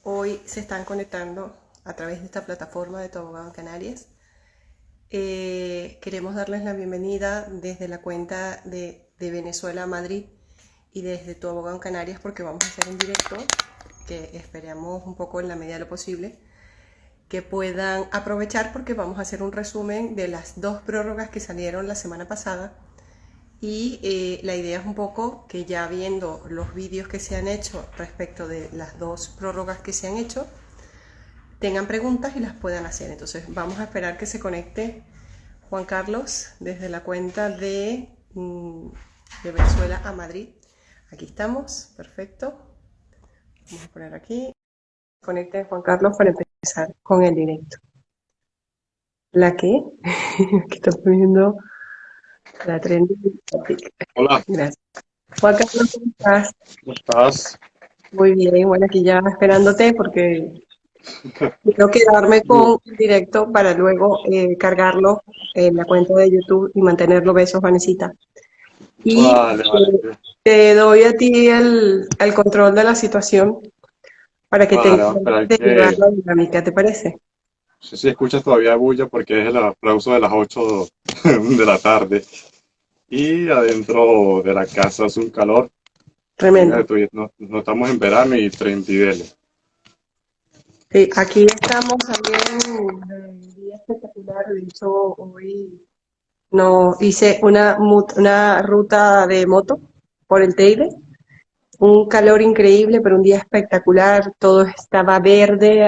hoy se están conectando a través de esta plataforma de Tu Abogado en Canarias. Queremos darles la bienvenida desde la cuenta de Venezuela a Madrid y desde Tu Abogado en Canarias, porque vamos a hacer un directo que esperamos un poco en la medida de lo posible que puedan aprovechar, porque vamos a hacer un resumen de las dos prórrogas que salieron la semana pasada. Y la idea es un poco que, ya viendo los vídeos que se han hecho respecto de las dos prórrogas que se han hecho, tengan preguntas y las puedan hacer. Entonces vamos a esperar que se conecte Juan Carlos desde la cuenta de Venezuela a Madrid. Aquí estamos, perfecto. Vamos a poner aquí. Conecte Juan Carlos para empezar con el directo. ¿La qué? Aquí estamos viendo la trending topic. Hola, Gracias. Juan Carlos, ¿cómo estás? ¿cómo estás? Muy bien, bueno, aquí ya esperándote porque quiero quedarme Bu- con el directo para luego cargarlo en la cuenta de YouTube y mantenerlo. Besos, Vanesita. Y Vale, vale, te doy a ti el control de la situación para que te vale, vamos a encargues esperar de llevar que... la dinámica, ¿te parece? No sé si escuchas todavía bulla porque es el aplauso de las 8 de la tarde. Y adentro de la casa hace un calor. Imagínate Tremendo. tú, no estamos en verano y 30 y dele. Sí, aquí estamos también, un día espectacular. De hecho, hoy no hice una ruta de moto por el Teide. Un calor increíble, pero un día espectacular. Todo estaba verde,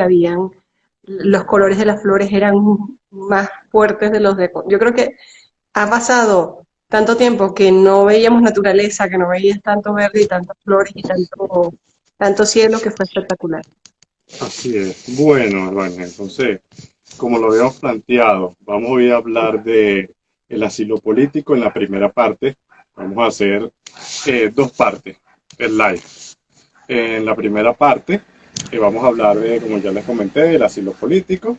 los colores de las flores eran más fuertes de los de... Yo creo que ha pasado tanto tiempo que no veíamos naturaleza, que no veías tanto verde y tantas flores y tanto cielo, que fue espectacular. Así es. Bueno, entonces, como lo habíamos planteado, vamos hoy a hablar de el asilo político en la primera parte. Vamos a hacer dos partes, el live. En la primera parte vamos a hablar de, como ya les comenté, del asilo político.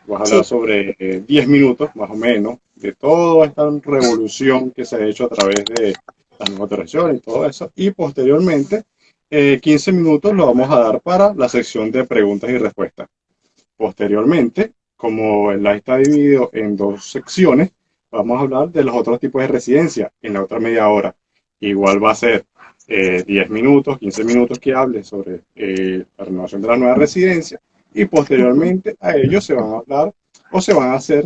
Vamos a hablar Sí, sobre 10 minutos más o menos de toda esta revolución que se ha hecho a través de las nuevas autorizaciones y todo eso. Y posteriormente, 15 minutos lo vamos a dar para la sección de preguntas y respuestas. Posteriormente, como el live está dividido en dos secciones, vamos a hablar de los otros tipos de residencia en la otra media hora. Igual va a ser 10 minutos, 15 minutos que hable sobre la renovación de la nueva residencia y posteriormente a ello se van a hablar o se van a hacer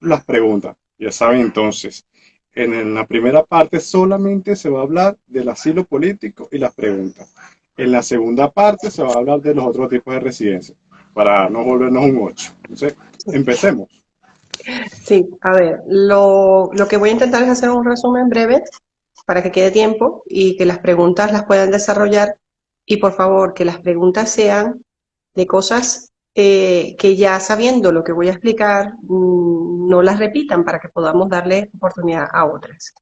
las preguntas. Ya saben entonces, en la primera parte solamente se va a hablar del asilo político y las preguntas. En la segunda parte se va a hablar de los otros tipos de residencia para no volvernos un 8. Entonces, empecemos. sí. A ver, lo que voy a intentar es hacer un resumen breve para que quede tiempo y que las preguntas las puedan desarrollar. Y por favor, que las preguntas sean de cosas que, ya sabiendo lo que voy a explicar, no las repitan, para que podamos darle oportunidad a otras.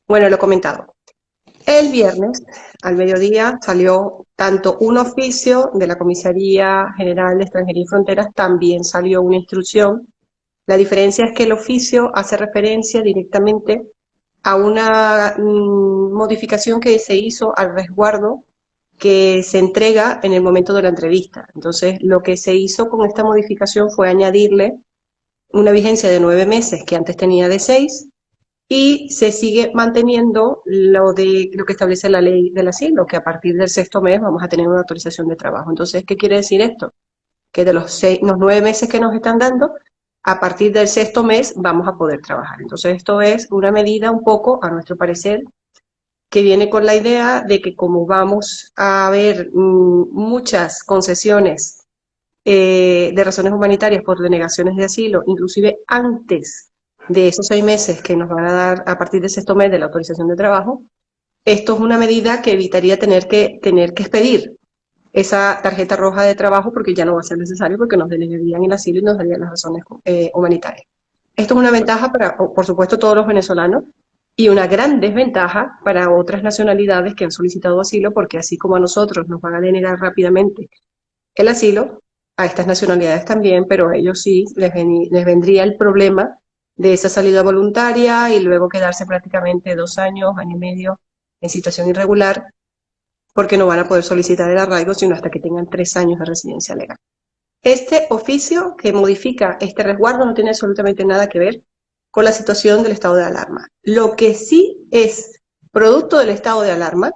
Bueno, lo he comentado. El viernes al mediodía salió tanto un oficio de la Comisaría General de Extranjería y Fronteras, también salió una instrucción. La diferencia es que el oficio hace referencia directamente a una modificación que se hizo al resguardo que se entrega en el momento de la entrevista. Entonces, lo que se hizo con esta modificación fue añadirle una vigencia de 9 meses, que antes tenía de 6, y se sigue manteniendo lo que establece la ley del asilo, que a partir del sexto mes vamos a tener una autorización de trabajo. Entonces, ¿qué quiere decir esto? Que de los 9 meses que nos están dando, a partir del sexto mes vamos a poder trabajar. Entonces, esto es una medida un poco, a nuestro parecer, que viene con la idea de que, como vamos a ver muchas concesiones de razones humanitarias por denegaciones de asilo, inclusive antes de esos 6 meses que nos van a dar a partir del sexto mes de la autorización de trabajo, esto es una medida que evitaría tener que expedir esa tarjeta roja de trabajo, porque ya no va a ser necesario, porque nos denegarían el asilo y nos darían las razones humanitarias. Esto es una ventaja para, por supuesto, todos los venezolanos, y una gran desventaja para otras nacionalidades que han solicitado asilo, porque así como a nosotros nos van a denegar rápidamente el asilo, a estas nacionalidades también, pero a ellos sí les vendría el problema de esa salida voluntaria y luego quedarse prácticamente 2 años, año y medio en situación irregular, porque no van a poder solicitar el arraigo sino hasta que tengan 3 años de residencia legal. Este oficio que modifica este resguardo no tiene absolutamente nada que ver con la situación del estado de alarma. Lo que sí es producto del estado de alarma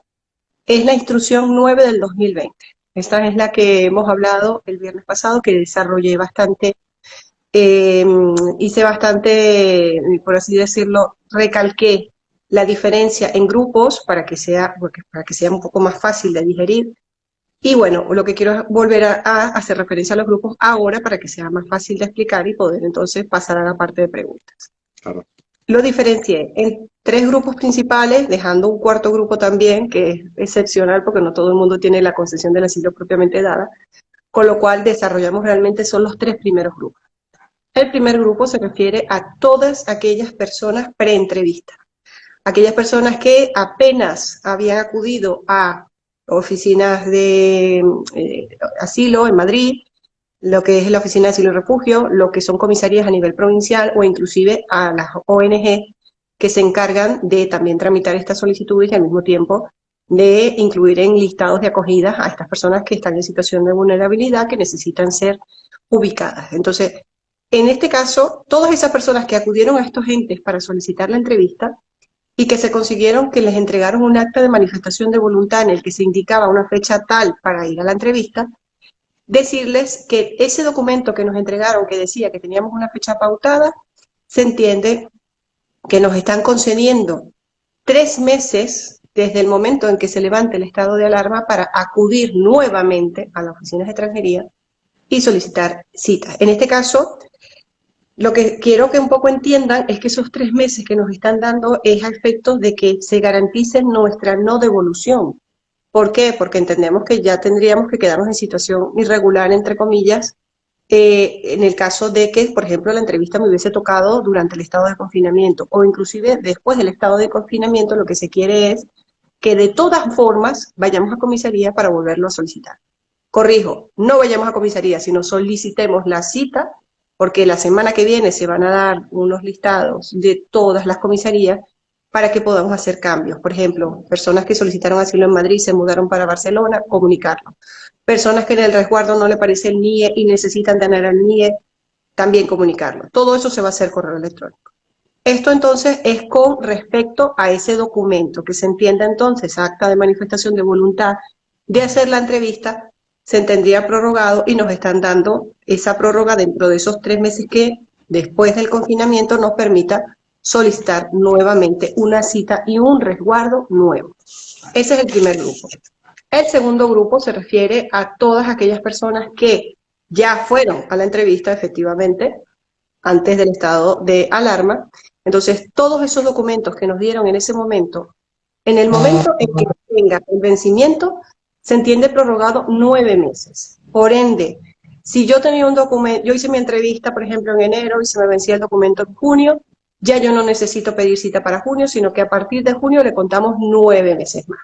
es la instrucción 9 del 2020. Esta es la que hemos hablado el viernes pasado, que desarrollé bastante, hice bastante, por así decirlo, recalqué la diferencia en grupos para que sea un poco más fácil de digerir. Y bueno, lo que quiero es volver a hacer referencia a los grupos ahora para que sea más fácil de explicar y poder entonces pasar a la parte de preguntas. Claro. Lo diferencié en 3 grupos principales, dejando un cuarto grupo también, que es excepcional porque no todo el mundo tiene la concesión del asilo propiamente dada, con lo cual desarrollamos realmente son los 3 primeros grupos. El primer grupo se refiere a todas aquellas personas preentrevista, aquellas personas que apenas habían acudido a oficinas de asilo en Madrid, lo que es la Oficina de Asilo y Refugio, lo que son comisarías a nivel provincial o inclusive a las ONG que se encargan de también tramitar estas solicitudes y al mismo tiempo de incluir en listados de acogida a estas personas que están en situación de vulnerabilidad que necesitan ser ubicadas. Entonces, en este caso, todas esas personas que acudieron a estos entes para solicitar la entrevista y que se consiguieron que les entregaron un acta de manifestación de voluntad en el que se indicaba una fecha tal para ir a la entrevista, decirles que ese documento que nos entregaron que decía que teníamos una fecha pautada, se entiende que nos están concediendo 3 meses desde el momento en que se levante el estado de alarma para acudir nuevamente a las oficinas de extranjería y solicitar citas. En este caso, lo que quiero que un poco entiendan es que esos 3 meses que nos están dando es a efectos de que se garantice nuestra no devolución. ¿Por qué? Porque entendemos que ya tendríamos que quedarnos en situación irregular, entre comillas, en el caso de que, por ejemplo, la entrevista me hubiese tocado durante el estado de confinamiento o inclusive después del estado de confinamiento. Lo que se quiere es que de todas formas vayamos a comisaría para volverlo a solicitar. Corrijo, no vayamos a comisaría, sino solicitemos la cita, porque la semana que viene se van a dar unos listados de todas las comisarías para que podamos hacer cambios. Por ejemplo, personas que solicitaron asilo en Madrid se mudaron para Barcelona, comunicarlo. Personas que en el resguardo no le parece el NIE y necesitan tener el NIE, también comunicarlo. Todo eso se va a hacer correo electrónico. Esto entonces es con respecto a ese documento, que se entienda entonces acta de manifestación de voluntad de hacer la entrevista, se entendería prorrogado y nos están dando esa prórroga dentro de esos 3 meses que después del confinamiento nos permita solicitar nuevamente una cita y un resguardo nuevo. Ese es el primer grupo. El segundo grupo se refiere a todas aquellas personas que ya fueron a la entrevista, efectivamente, antes del estado de alarma. Entonces, todos esos documentos que nos dieron en ese momento, en el momento en que tenga el vencimiento, se entiende prorrogado 9 meses. Por ende, si yo tenía un documento, yo hice mi entrevista, por ejemplo, en enero y se me vencía el documento en junio, ya yo no necesito pedir cita para junio, sino que a partir de junio le contamos 9 meses más.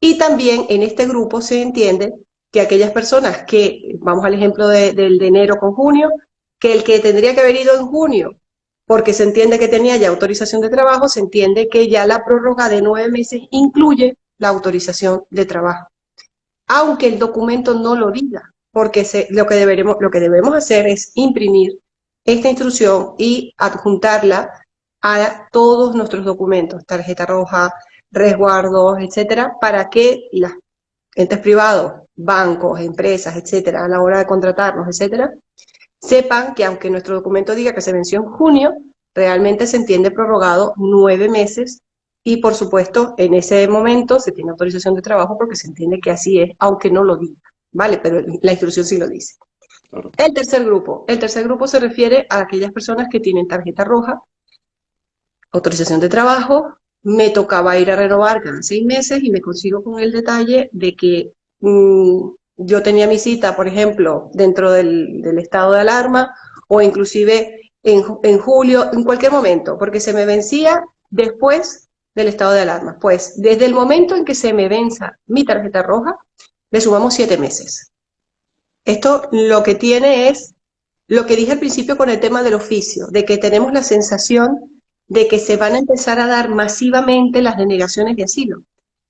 Y también en este grupo se entiende que aquellas personas que, vamos al ejemplo del de enero con junio, que el que tendría que haber ido en junio, porque se entiende que tenía ya autorización de trabajo, se entiende que ya la prórroga de 9 meses incluye la autorización de trabajo. Aunque el documento no lo diga, porque lo que debemos hacer es imprimir esta instrucción y adjuntarla a todos nuestros documentos, tarjeta roja, resguardos, etcétera, para que los entes privados, bancos, empresas, etcétera, a la hora de contratarnos, etcétera, sepan que aunque nuestro documento diga que se venció en junio, realmente se entiende prorrogado 9 meses y, por supuesto, en ese momento se tiene autorización de trabajo porque se entiende que así es, aunque no lo diga, ¿vale? Pero la instrucción sí lo dice. Claro. El tercer grupo se refiere a aquellas personas que tienen tarjeta roja, autorización de trabajo, me tocaba ir a renovar cada 6 meses y me consigo con el detalle de que yo tenía mi cita, por ejemplo, dentro del estado de alarma o inclusive en julio, en cualquier momento, porque se me vencía después del estado de alarma. Pues desde el momento en que se me venza mi tarjeta roja, le sumamos 7 meses. Esto lo que tiene es lo que dije al principio con el tema del oficio, de que tenemos la sensación de que se van a empezar a dar masivamente las denegaciones de asilo.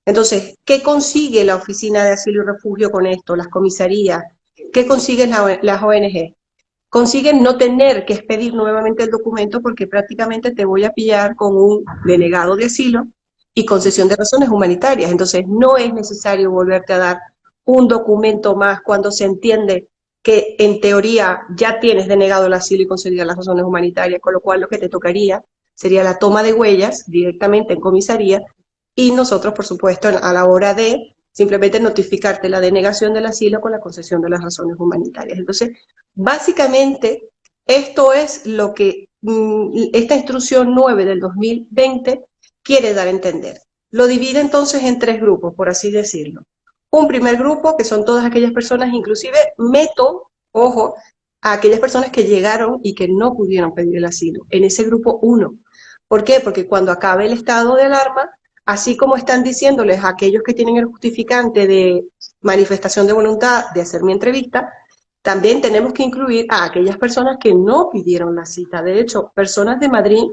Entonces, ¿qué consigue la Oficina de Asilo y Refugio con esto? Las comisarías. ¿Qué consiguen las ONG? Consiguen no tener que expedir nuevamente el documento porque prácticamente te voy a pillar con un denegado de asilo y concesión de razones humanitarias. Entonces, no es necesario volverte a dar un documento más cuando se entiende que en teoría ya tienes denegado el asilo y concedidas las razones humanitarias, con lo cual lo que te tocaría sería la toma de huellas directamente en comisaría y nosotros, por supuesto, a la hora de simplemente notificarte la denegación del asilo con la concesión de las razones humanitarias. Entonces, básicamente, esto es lo que esta instrucción 9 del 2020 quiere dar a entender. Lo divide entonces en 3 grupos, por así decirlo. Un primer grupo, que son todas aquellas personas, inclusive meto, ojo, a aquellas personas que llegaron y que no pudieron pedir el asilo, en ese grupo 1. ¿Por qué? Porque cuando acabe el estado de alarma, así como están diciéndoles a aquellos que tienen el justificante de manifestación de voluntad de hacer mi entrevista, también tenemos que incluir a aquellas personas que no pidieron la cita. De hecho, personas de Madrid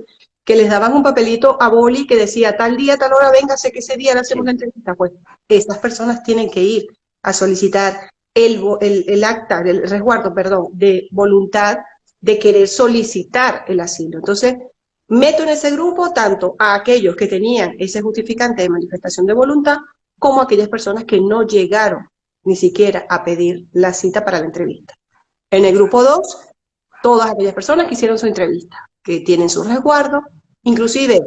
que les daban un papelito a boli que decía tal día, tal hora, véngase que ese día le hacemos la entrevista. Pues esas personas tienen que ir a solicitar el acta, el resguardo, perdón, de voluntad de querer solicitar el asilo. Entonces, meto en ese grupo tanto a aquellos que tenían ese justificante de manifestación de voluntad como a aquellas personas que no llegaron ni siquiera a pedir la cita para la entrevista. En el grupo 2, todas aquellas personas que hicieron su entrevista, que tienen su resguardo, inclusive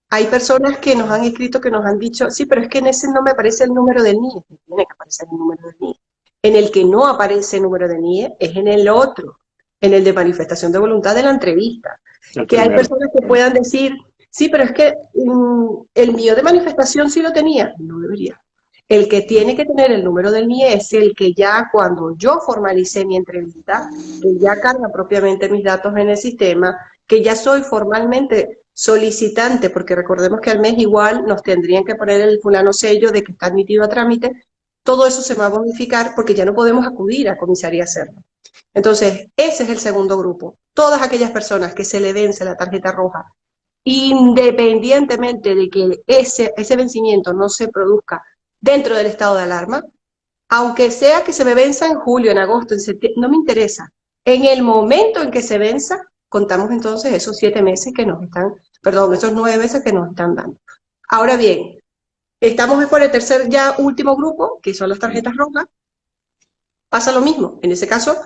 hay personas que nos han escrito, que nos han dicho, sí, pero es que en ese no me aparece el número del NIE, tiene que aparecer el número del NIE. En el que no aparece el número del NIE es en el otro, en el de manifestación de voluntad de la entrevista. Que hay personas que puedan decir, sí, pero es que el mío de manifestación sí lo tenía, no debería. El que tiene que tener el número del NIE es el que ya cuando yo formalicé mi entrevista, que ya carga propiamente mis datos en el sistema, que ya soy formalmente solicitante, porque recordemos que al mes igual nos tendrían que poner el fulano sello de que está admitido a trámite, todo eso se va a modificar porque ya no podemos acudir a comisaría a hacerlo. Entonces, ese es el segundo grupo. Todas aquellas personas que se le vence la tarjeta roja, independientemente de que ese vencimiento no se produzca dentro del estado de alarma, aunque sea que se me venza en julio, en agosto, en septiembre, no me interesa. En el momento en que se venza, contamos entonces esos 7 meses que nos están, perdón, esos 9 meses que nos están dando. Ahora bien, estamos por el tercer ya último grupo, que son las tarjetas rojas. Pasa lo mismo. En ese caso,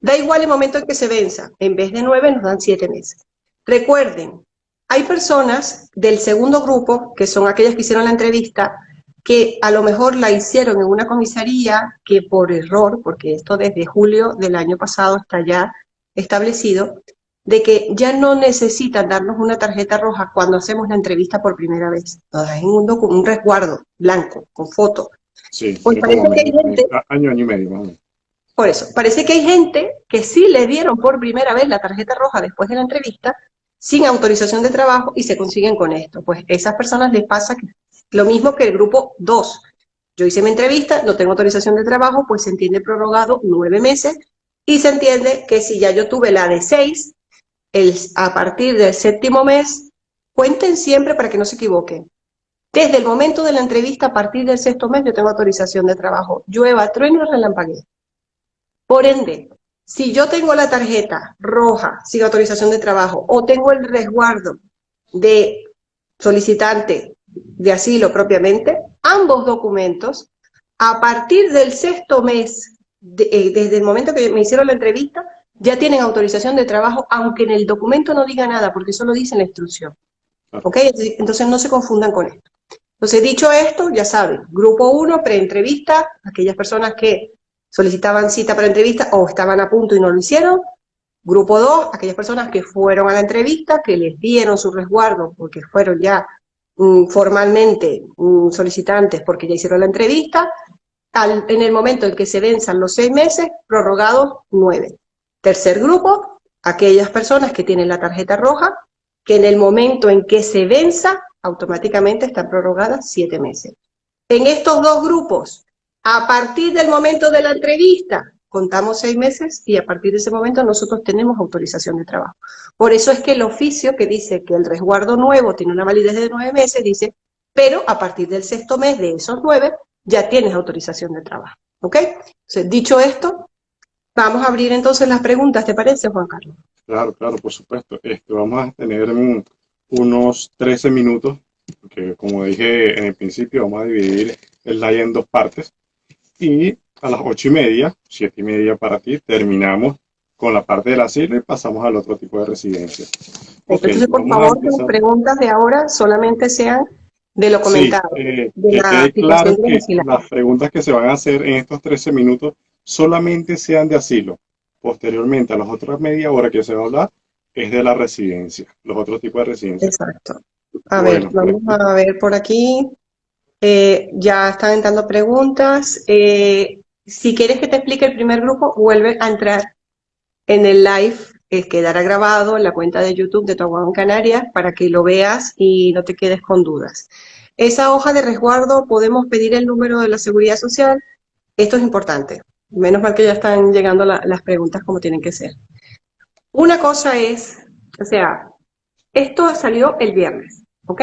da igual el momento en que se venza. En vez de 9, nos dan 7 meses. Recuerden, hay personas del segundo grupo, que son aquellas que hicieron la entrevista, que a lo mejor la hicieron en una comisaría que por error, porque esto desde julio del año pasado está ya establecido, de que ya no necesitan darnos una tarjeta roja cuando hacemos la entrevista por primera vez. Nos dan un resguardo blanco, con foto. Sí, pues parece que hay gente, año y medio más o menos. por eso, parece que hay gente que sí le dieron por primera vez la tarjeta roja después de la entrevista, sin autorización de trabajo y se consiguen con esto. Pues a esas personas les pasa lo mismo que el grupo 2. Yo hice mi entrevista, no tengo autorización de trabajo, pues se entiende prorrogado 9 meses y se entiende que si ya yo tuve la de 6, a partir del 7º mes, cuenten siempre para que no se equivoquen. Desde el momento de la entrevista, a partir del 6º mes, yo tengo autorización de trabajo. Llueva, trueno, relampaguee. Por ende, si yo tengo la tarjeta roja sin autorización de trabajo o tengo el resguardo de solicitante de asilo propiamente, ambos documentos, a partir del 6º mes, desde el momento que me hicieron la entrevista, ya tienen autorización de trabajo, aunque en el documento no diga nada, porque solo dice la instrucción. ¿Ok? Entonces no se confundan con esto. Entonces, dicho esto, ya saben, grupo 1, preentrevista, aquellas personas que solicitaban cita para entrevista o estaban a punto y no lo hicieron. Grupo 2, aquellas personas que fueron a la entrevista, que les dieron su resguardo porque fueron ya formalmente solicitantes porque ya hicieron la entrevista. En el momento en que se venzan los 6 meses, prorrogados 9. Tercer grupo, aquellas personas que tienen la tarjeta roja, que en el momento en que se venza, automáticamente están prorrogadas 7 meses. En estos dos grupos, a partir del momento de la entrevista, contamos 6 meses y a partir de ese momento nosotros tenemos autorización de trabajo. Por eso es que el oficio que dice que el resguardo nuevo tiene una validez de 9 meses, dice pero a partir del sexto mes de esos 9 ya tienes autorización de trabajo, ¿ok? Entonces, dicho esto, vamos a abrir entonces las preguntas, ¿te parece, Juan Carlos? Claro, claro, por supuesto. Vamos a tener unos 13 minutos, que como dije en el principio, vamos a dividir el live en dos partes. Y a las 8:30, 7:30 para ti, terminamos con la parte del asilo y pasamos al otro tipo de residencia. Ok, Entonces, por vamos a favor, que las empezar. preguntas de ahora solamente sean de lo Sí, comentado, de que la quede situación claro de los que asilados. las preguntas que se van a hacer en estos 13 minutos solamente sean de asilo. Posteriormente, a las otras media hora que se va a hablar es de la residencia, los otros tipos de residencia. Exacto. A ver, Bueno, pues vamos a ver por aquí. Ya están entrando preguntas. Si quieres que te explique el primer grupo, vuelve a entrar en el live, quedará grabado en la cuenta de YouTube de Toguán en Canarias para que lo veas y no te quedes con dudas. Esa hoja de resguardo, podemos pedir el número de la seguridad social. Esto es importante. Menos mal que ya están llegando las preguntas como tienen que ser. Una cosa es, o sea, esto salió el viernes, ¿ok?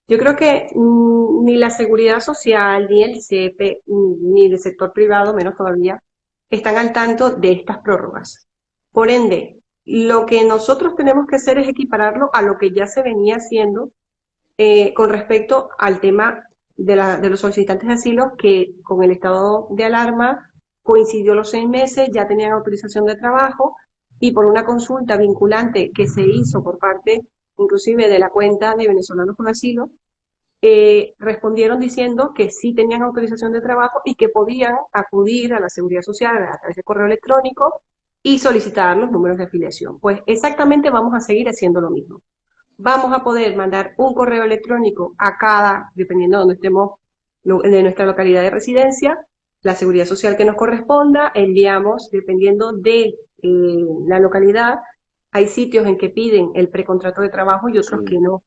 Yo creo que ni la seguridad social, ni el CEPE, ni el sector privado, menos todavía, están al tanto de estas prórrogas. Por ende, lo que nosotros tenemos que hacer es equipararlo a lo que ya se venía haciendo con respecto al tema de los solicitantes de asilo, que con el estado de alarma coincidió los 6 meses, ya tenían autorización de trabajo, y por una consulta vinculante que se hizo por parte inclusive de la cuenta de venezolanos con asilo, respondieron diciendo que sí tenían autorización de trabajo y que podían acudir a la Seguridad Social a través de correo electrónico y solicitar los números de afiliación. Pues exactamente vamos a seguir haciendo lo mismo. Vamos a poder mandar un correo electrónico a cada, dependiendo de donde estemos, de nuestra localidad de residencia, la seguridad social que nos corresponda, enviamos, dependiendo de la localidad, hay sitios en que piden el precontrato de trabajo y otros que sí, no.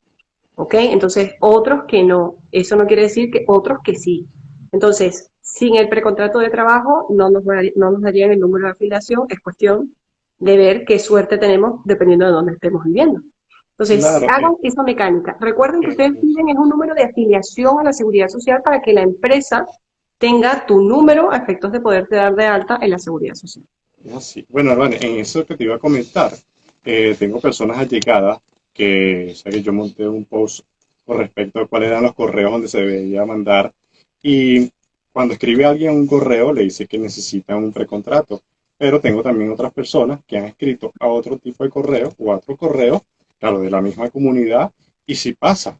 ¿Ok? Entonces, otros que no. Eso no quiere decir que otros que sí. Entonces, sin el precontrato de trabajo no nos darían el número de afiliación, es cuestión de ver qué suerte tenemos dependiendo de dónde estemos viviendo. Entonces, claro, hagan esa mecánica. Recuerden que ustedes es piden es un número de afiliación a la seguridad social para que la empresa tenga tu número a efectos de poderte dar de alta en la seguridad social. así. Bueno, Arbane, en eso que te iba a comentar, tengo personas allegadas que, o sea, que yo monté un post con respecto a cuáles eran los correos donde se debería mandar. Y cuando escribe alguien un correo, le dice que necesita un precontrato. Pero tengo también otras personas que han escrito a otro tipo de correo o a otro correo, claro, de la misma comunidad, y si pasa.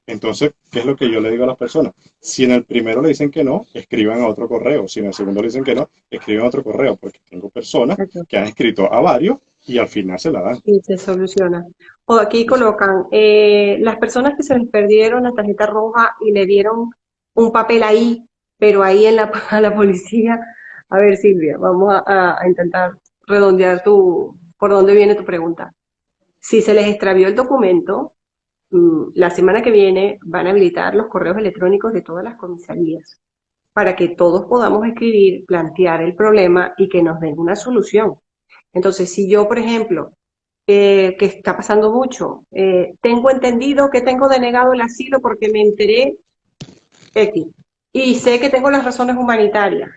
Entonces, ¿qué es lo que yo le digo a las personas? Si en el primero le dicen que no, escriban a otro correo. Si en el segundo le dicen que no, escriban a otro correo, porque tengo personas que han escrito a varios y al final se la dan. Y se soluciona. O aquí Sí, sí. colocan, las personas que se les perdieron la tarjeta roja y le dieron un papel ahí, pero ahí en a la policía. A ver, Silvia, vamos a intentar redondear por dónde viene tu pregunta. Si se les extravió el documento, la semana que viene van a habilitar los correos electrónicos de todas las comisarías para que todos podamos escribir, plantear el problema y que nos den una solución. Entonces, si yo, por ejemplo, que está pasando mucho, tengo entendido que tengo denegado el asilo porque me enteré X y sé que tengo las razones humanitarias.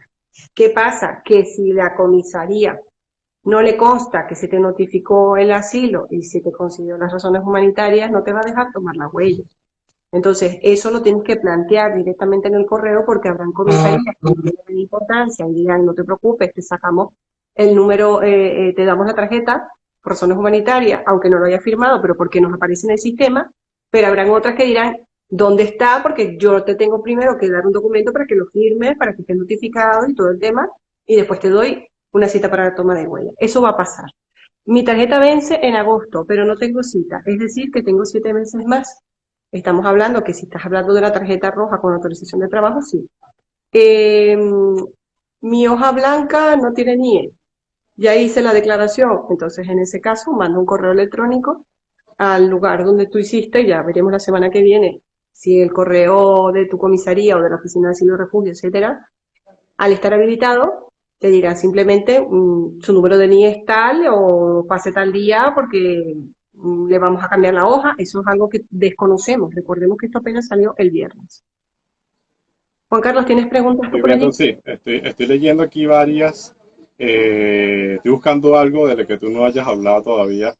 ¿Qué pasa? Que si la comisaría no le consta que se te notificó el asilo y se te consideró las razones humanitarias, no te va a dejar tomar la huella. Entonces, eso lo tienes que plantear directamente en el correo porque habrán comisarías que tienen importancia y dirán, no te preocupes, te sacamos el número, te damos la tarjeta por razones humanitarias, aunque no lo haya firmado, pero porque nos aparece en el sistema, pero habrán otras que dirán, ¿dónde está? Porque yo te tengo primero que dar un documento para que lo firmes, para que estés notificado y todo el tema, y después te doy una cita para la toma de huella. Eso va a pasar. Mi tarjeta vence en agosto, pero no tengo cita, es decir, que tengo 7 meses más. Estamos hablando que si estás hablando de la tarjeta roja con autorización de trabajo, sí. Eh, Mi hoja blanca no tiene NIE. Ya hice la declaración, entonces en ese caso mando un correo electrónico al lugar donde tú hiciste, ya veremos la semana que viene si el correo de tu comisaría o de la oficina de asilo y refugio, etcétera, al estar habilitado, te dirá simplemente su número de NIE es tal o pase tal día porque le vamos a cambiar la hoja, eso es algo que desconocemos. Recordemos que esto apenas salió el viernes. Juan Carlos, ¿tienes preguntas tú Estoy por viendo, allí? sí, estoy leyendo aquí varias. Estoy buscando algo de lo que tú no hayas hablado todavía.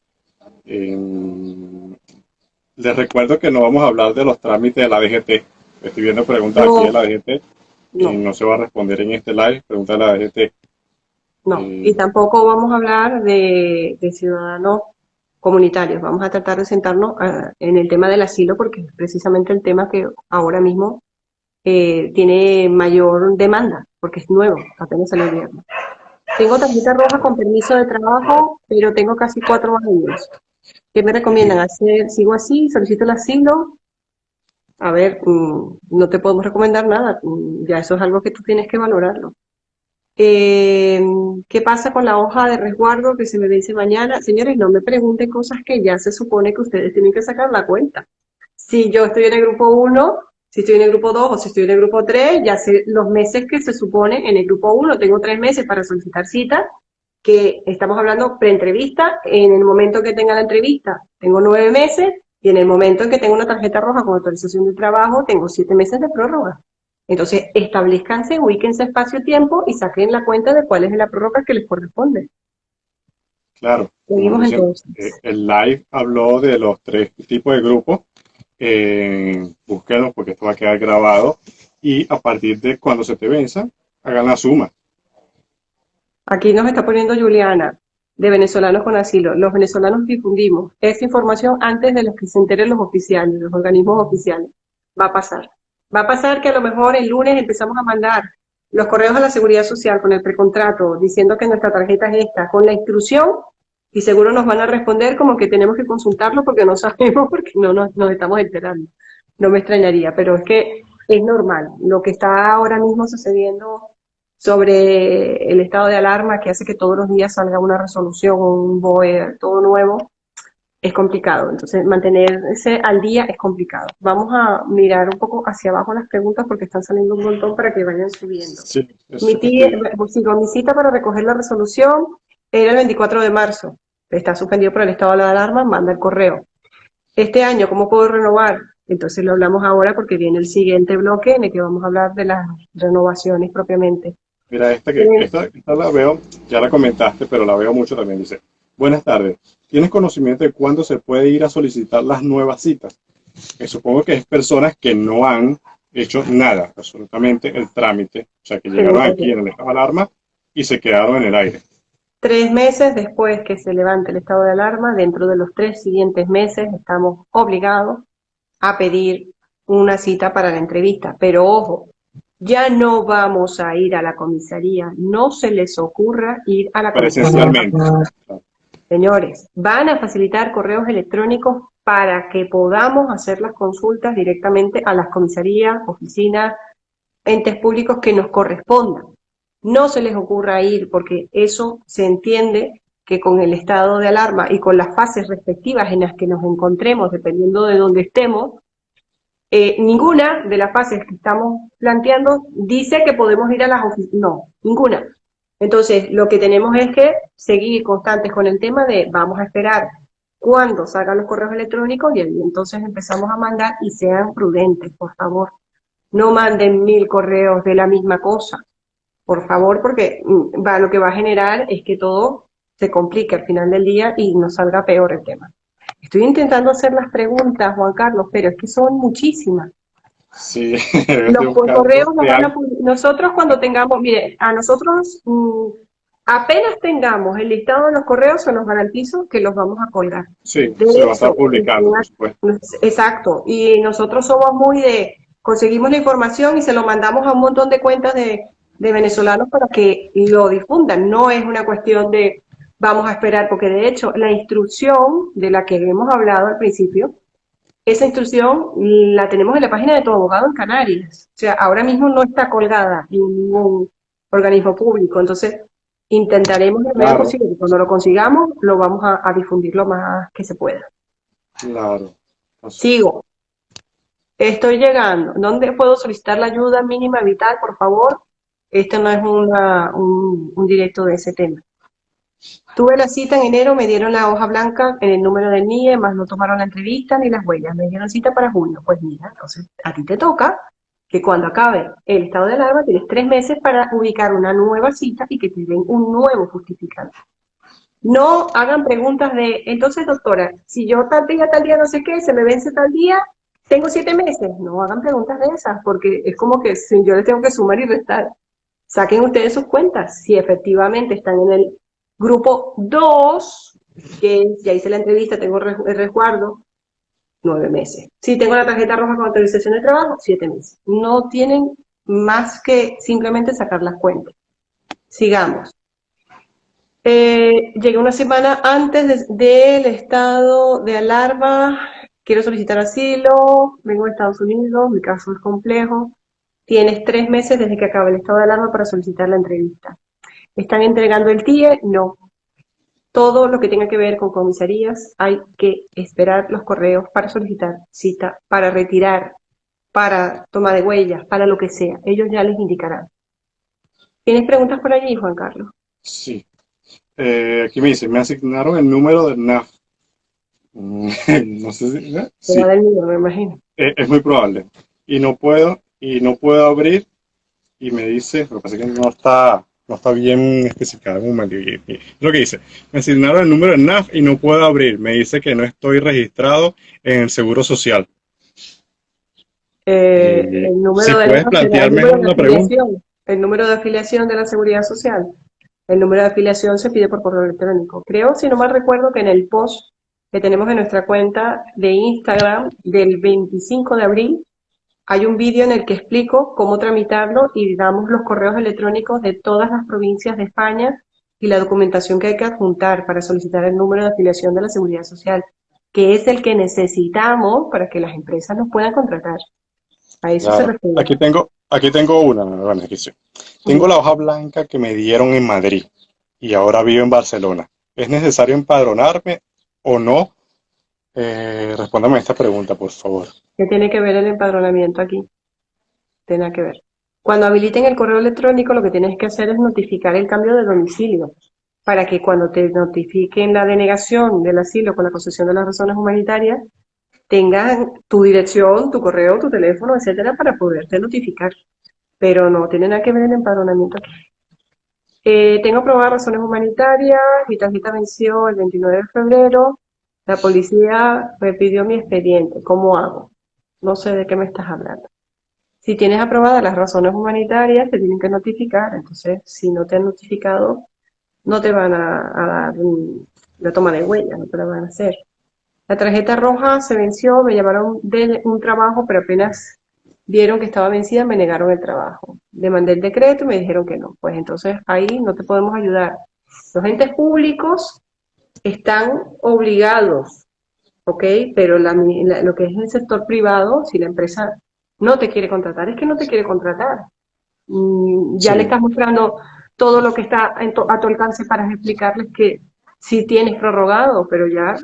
Les recuerdo que no vamos a hablar de los trámites de la DGT. Estoy viendo preguntas aquí de No, la DGT. no, No se va a responder en este live. Pregunta de la DGT. no. Y tampoco vamos a hablar de ciudadanos comunitarios. Vamos a tratar de sentarnos en el tema del asilo porque es precisamente el tema que ahora mismo tiene mayor demanda porque es nuevo, apenas salió el viernes. Tengo tarjeta roja con permiso de trabajo, pero tengo casi 4 años. ¿Qué me recomiendan hacer? ¿Sigo así? ¿Solicito el asilo? A ver, no te podemos recomendar nada. Ya eso es algo que tú tienes que valorarlo. Eh, ¿Qué pasa con la hoja de resguardo que se me vence mañana? Señores, no me pregunten cosas que ya se supone que ustedes tienen que sacar la cuenta. Si yo estoy en el grupo 1, si estoy en el grupo 2 o si estoy en el grupo 3, ya sé los meses que se supone en el grupo 1. Tengo 3 meses para solicitar cita, que estamos hablando preentrevista. En el momento que tenga la entrevista, tengo 9 meses. Y en el momento en que tengo una tarjeta roja con autorización de trabajo, tengo 7 meses de prórroga. Entonces, establezcanse, ubíquense espacio-tiempo y saquen la cuenta de cuál es la prórroga que les corresponde. Claro, como Seguimos dicen, entonces. el live habló de los tres tipos de grupos. Búsquenlos porque esto va a quedar grabado. Y a partir de cuando se te venza, hagan la suma. Aquí nos está poniendo Juliana, de venezolanos con asilo. Los venezolanos difundimos esta información antes de los que se enteren los oficiales, los organismos oficiales. Va a pasar. Va a pasar que a lo mejor el lunes empezamos a mandar los correos a la Seguridad Social con el precontrato, diciendo que nuestra tarjeta es esta, con la instrucción, y seguro nos van a responder como que tenemos que consultarlo porque no sabemos, porque no nos estamos enterando. No me extrañaría, pero es que es normal. Lo que está ahora mismo sucediendo sobre el estado de alarma que hace que todos los días salga una resolución o un BOE todo nuevo, es complicado. Entonces, mantenerse al día es complicado. Vamos a mirar un poco hacia abajo las preguntas porque están saliendo un montón para que vayan subiendo. Sí, eso Mi es que tía, estoy. sigo, mi cita para recoger la resolución era el 24 de marzo. Está suspendido por el estado de alarma, manda el correo. Este año, ¿cómo puedo renovar? Entonces lo hablamos ahora porque viene el siguiente bloque en el que vamos a hablar de las renovaciones propiamente. Mira, esta la veo, ya la comentaste, pero la veo mucho también. Dice, buenas tardes. ¿Tienes conocimiento de cuándo se puede ir a solicitar las nuevas citas? Supongo que es personas que no han hecho nada, absolutamente el trámite. O sea, que llegaron aquí en el estado de alarma y se quedaron en el aire. 3 meses después que se levante el estado de alarma, dentro de los 3 siguientes meses, estamos obligados a pedir una cita para la entrevista. Pero ojo, ya no vamos a ir a la comisaría, no se les ocurra ir a la comisaría. Presencialmente. Señores, van a facilitar correos electrónicos para que podamos hacer las consultas directamente a las comisarías, oficinas, entes públicos que nos correspondan. No se les ocurra ir porque eso se entiende que con el estado de alarma y con las fases respectivas en las que nos encontremos, dependiendo de dónde estemos, ninguna de las fases que estamos planteando dice que podemos ir a las oficinas. No, ninguna. Entonces, lo que tenemos es que seguir constantes con el tema de vamos a esperar cuando salgan los correos electrónicos y ahí entonces empezamos a mandar y sean prudentes, por favor. No manden 1000 correos de la misma cosa, por favor, porque lo que va a generar es que todo se complique al final del día y nos salga peor el tema. Estoy intentando hacer las preguntas, Juan Carlos, pero es que son muchísimas. Sí, Los estoy buscando. correos nos van a nosotros cuando tengamos, mire, a nosotros apenas tengamos el listado de los correos, se los garantizo que los vamos a colgar. Sí, De se va a estar hecho, publicando, por supuesto. exacto, y nosotros somos muy de, conseguimos la información y se lo mandamos a un montón de cuentas de venezolanos para que lo difundan. No es una cuestión de vamos a esperar, porque de hecho la instrucción de la que hemos hablado al principio, esa instrucción la tenemos en la página de Tu Abogado en Canarias. O sea, ahora mismo no está colgada en ningún organismo público. Entonces, intentaremos lo menos Claro, posible. Cuando lo consigamos, lo vamos a difundir lo más que se pueda. claro. Entonces, Sigo. Estoy llegando. ¿Dónde puedo solicitar la ayuda mínima vital, por favor? Esto no es un directo de ese tema. Tuve la cita en enero, me dieron la hoja blanca en el número del NIE, más no tomaron la entrevista ni las huellas. Me dieron cita para junio. Pues mira, entonces a ti te toca que cuando acabe el estado de alarma tienes 3 meses para ubicar una nueva cita y que te den un nuevo justificante. No hagan preguntas de, entonces doctora, si yo tal día no sé qué, se me vence tal día, tengo 7 meses. No hagan preguntas de esas, porque es como que si yo les tengo que sumar y restar. Saquen ustedes sus cuentas, si efectivamente están en el grupo 2, que ya hice la entrevista, tengo el resguardo, 9 meses. Si tengo la tarjeta roja con autorización de trabajo, 7 meses. No tienen más que simplemente sacar las cuentas. Sigamos. Llegué una semana antes del estado de alarma, quiero solicitar asilo, vengo de Estados Unidos, mi caso es complejo. Tienes 3 meses desde que acabe el estado de alarma para solicitar la entrevista. ¿Están entregando el TIE? No. Todo lo que tenga que ver con comisarías, hay que esperar los correos para solicitar cita, para retirar, para toma de huellas, para lo que sea. Ellos ya les indicarán. ¿Tienes preguntas por allí, Juan Carlos? Sí. Aquí me dice, me asignaron el número del NAF. No sé si, ¿eh? Será Sí, del mío, me imagino. es muy probable. Y no puedo abrir y me dice, lo que pasa es que no está bien especificado en un momento. Lo que dice, me asignaron el número del NAF y no puedo abrir. Me dice que no estoy registrado en el Seguro Social. El Si número de puedes NAF será el plantearme número de una pregunta. afiliación, el número de afiliación de la Seguridad Social. El número de afiliación se pide por correo electrónico. Creo, si no mal recuerdo, que en el post que tenemos en nuestra cuenta de Instagram del 25 de abril hay un vídeo en el que explico cómo tramitarlo y damos los correos electrónicos de todas las provincias de España y la documentación que hay que adjuntar para solicitar el número de afiliación de la Seguridad Social, que es el que necesitamos para que las empresas nos puedan contratar. A eso se Claro, refiere. aquí tengo una beneficio. Tengo Ujú. la hoja blanca que me dieron en Madrid y ahora vivo en Barcelona. ¿Es necesario empadronarme o no? Respóndame esta pregunta, por favor. ¿Qué tiene que ver el empadronamiento aquí? Tiene que ver. Cuando habiliten el correo electrónico, lo que tienes que hacer es notificar el cambio de domicilio, para que cuando te notifiquen la denegación del asilo con la concesión de las razones humanitarias, tengan tu dirección, tu correo, tu teléfono, etcétera, para poderte notificar. Pero no tiene nada que ver el empadronamiento aquí. Tengo aprobadas razones humanitarias, mi tarjeta venció el 29 de febrero, la policía me pidió mi expediente, ¿cómo hago? No sé de qué me estás hablando. Si tienes aprobadas las razones humanitarias, te tienen que notificar. Entonces, si no te han notificado, no te van a dar la toma de huellas, no te la van a hacer. La tarjeta roja se venció, me llamaron de un trabajo, pero apenas vieron que estaba vencida, me negaron el trabajo. Demandé el decreto y me dijeron que no. Pues entonces ahí no te podemos ayudar. Los entes públicos están obligados, ¿ok? Pero lo que es el sector privado, si la empresa no te quiere contratar, es que no te quiere contratar. Ya le Sí, estás mostrando todo lo que está a tu alcance para explicarles que sí tienes prorrogado, pero ya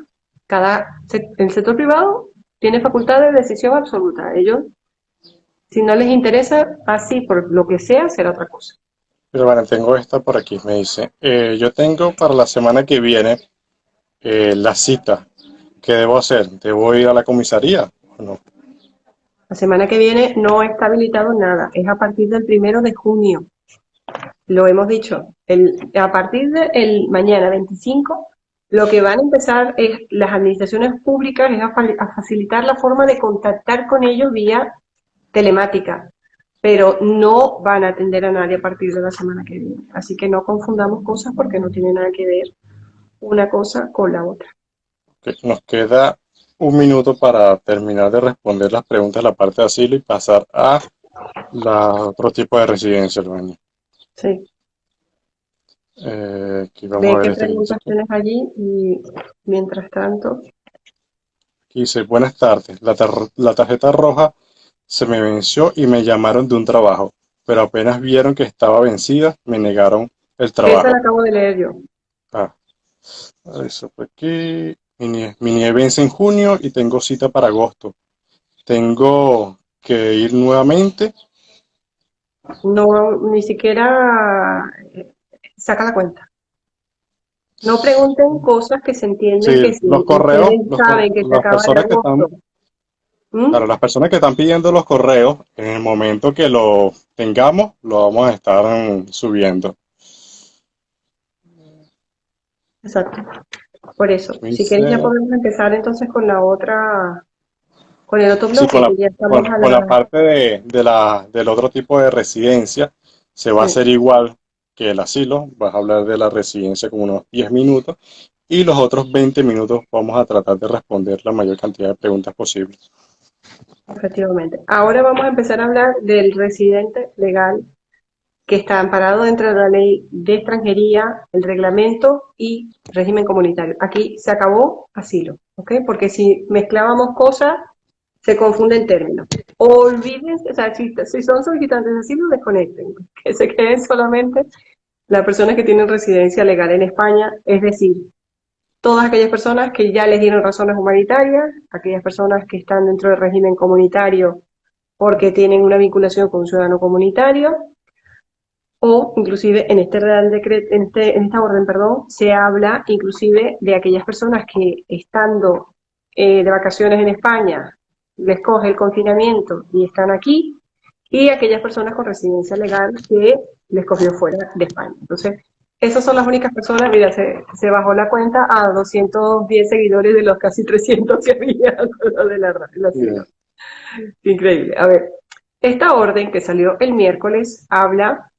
el sector privado tiene facultad de decisión absoluta. Ellos, si no les interesa, así por lo que sea, será otra cosa. pero bueno, tengo esta por aquí. Me dice, yo tengo para la semana que viene la cita. ¿Qué debo hacer? ¿Debo ir a la comisaría o no? La semana que viene no está habilitado nada, es a partir del 1 de junio. Lo hemos dicho, a partir del mañana 25, lo que van a empezar es las administraciones públicas es a facilitar la forma de contactar con ellos vía telemática, pero no van a atender a nadie a partir de la semana que viene. Así que no confundamos cosas porque no tiene nada que ver una cosa con la otra. Nos queda un minuto para terminar de responder las preguntas de la parte de asilo y pasar a otro tipo de residencia, Luani. Sí. Aquí vamos a Ve ver qué este que dice preguntas aquí. tienes allí y mientras tanto, Aquí dice, buenas tardes. La tarjeta roja se me venció y me llamaron de un trabajo, pero apenas vieron que estaba vencida, me negaron el esa la trabajo. acabo de leer yo. Ah, eso fue aquí. Mi NIE vence en junio y tengo cita para agosto. Tengo que ir nuevamente. No, ni siquiera saca la cuenta. No pregunten cosas que se entienden que Sí, si los correos, ustedes saben que se las acaba en personas que agosto. están, claro, las personas que están pidiendo los correos, en el momento que lo tengamos, lo vamos a estar subiendo. Exacto. Por eso, si quieres ya Dice, podemos empezar entonces con la otra, con el otro sí, bloque, que ya estamos a con la la... parte del otro tipo de residencia, se va a Sí, hacer igual que el asilo. Vas a hablar de la residencia como unos 10 minutos y los otros 20 minutos vamos a tratar de responder la mayor cantidad de preguntas posibles. efectivamente. Ahora vamos a empezar a hablar del residente legal que está amparado dentro de la ley de extranjería, el reglamento y régimen comunitario. Aquí se acabó asilo, ¿ok? Porque si mezclábamos cosas, se confunden términos. Olvídense, o sea, si son solicitantes de asilo, desconecten, que se queden solamente las personas que tienen residencia legal en España, es decir, todas aquellas personas que ya les dieron razones humanitarias, aquellas personas que están dentro del régimen comunitario porque tienen una vinculación con un ciudadano comunitario, o inclusive en este Real Decreto, en esta orden, perdón, se habla inclusive de aquellas personas que estando de vacaciones en España les coge el confinamiento y están aquí, y aquellas personas con residencia legal que les cogió fuera de España. Entonces, esas son las únicas personas. Mira, se bajó la cuenta a 210 seguidores de los casi 300 que había de la Bien. sigla. Increíble. A ver, esta orden que salió el miércoles habla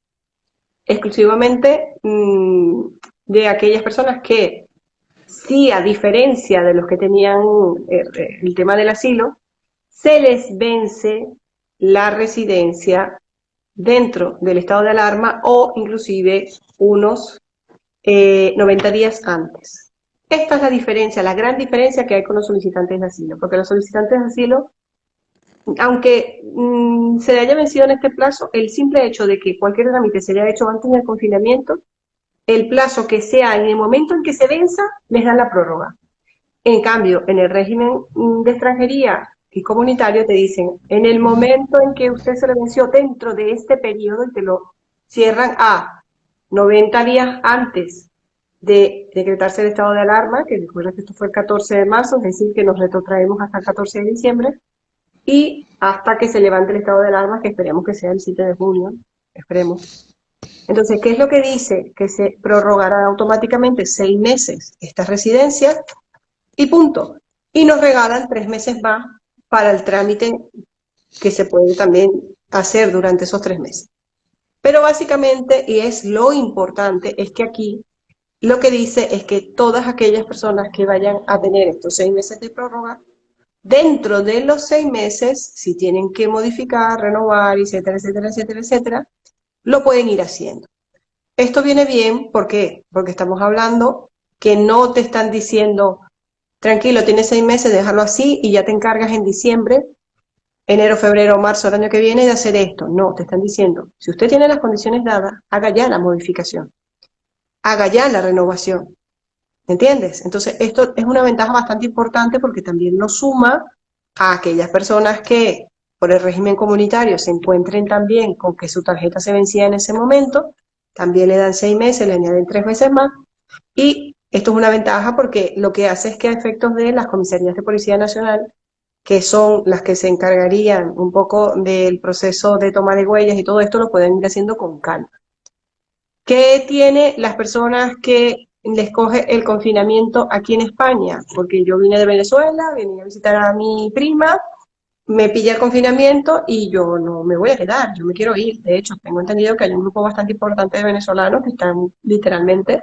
exclusivamente de aquellas personas que, sí, a diferencia de los que tenían el tema del asilo, se les vence la residencia dentro del estado de alarma o inclusive unos 90 días antes. Esta es la diferencia, la gran diferencia que hay con los solicitantes de asilo, porque los solicitantes de asilo, aunque se le haya vencido en este plazo, el simple hecho de que cualquier trámite se haya hecho antes del confinamiento, el plazo que sea en el momento en que se venza, les dan la prórroga. En cambio, en el régimen de extranjería y comunitario te dicen, en el momento en que usted se le venció dentro de este periodo y te lo cierran a 90 días antes de decretarse el estado de alarma, que recuerda que esto fue el 14 de marzo, es decir, que nos retrotraemos hasta el 14 de diciembre, y hasta que se levante el estado de alarma, que esperemos que sea el 7 de junio, esperemos. Entonces, ¿qué es lo que dice? Que se prorrogará automáticamente 6 meses estas residencias y punto. Y nos regalan 3 meses más para el trámite que se puede también hacer durante esos 3 meses. Pero básicamente, y es lo importante, es que aquí lo que dice es que todas aquellas personas que vayan a tener estos 6 meses de prórroga, dentro de los 6 meses, si tienen que modificar, renovar, etcétera, etcétera, etcétera, etcétera, lo pueden ir haciendo. Esto viene bien, ¿por qué? Porque estamos hablando que no te están diciendo, tranquilo, tienes 6 meses, déjalo así y ya te encargas en diciembre, enero, febrero, marzo del año que viene de hacer esto. No, te están diciendo, si usted tiene las condiciones dadas, haga ya la modificación, haga ya la renovación. ¿Entiendes? Entonces, esto es una ventaja bastante importante porque también nos suma a aquellas personas que por el régimen comunitario se encuentren también con que su tarjeta se vencía en ese momento, también le dan 6 meses, le añaden 3 meses más, y esto es una ventaja porque lo que hace es que a efectos de las comisarías de Policía Nacional, que son las que se encargarían un poco del proceso de toma de huellas y todo esto, lo pueden ir haciendo con calma. ¿Qué tiene las personas que les coge el confinamiento aquí en España? Porque yo vine de Venezuela, vine a visitar a mi prima, me pilla el confinamiento y yo no me voy a quedar, yo me quiero ir. De hecho, tengo entendido que hay un grupo bastante importante de venezolanos que están literalmente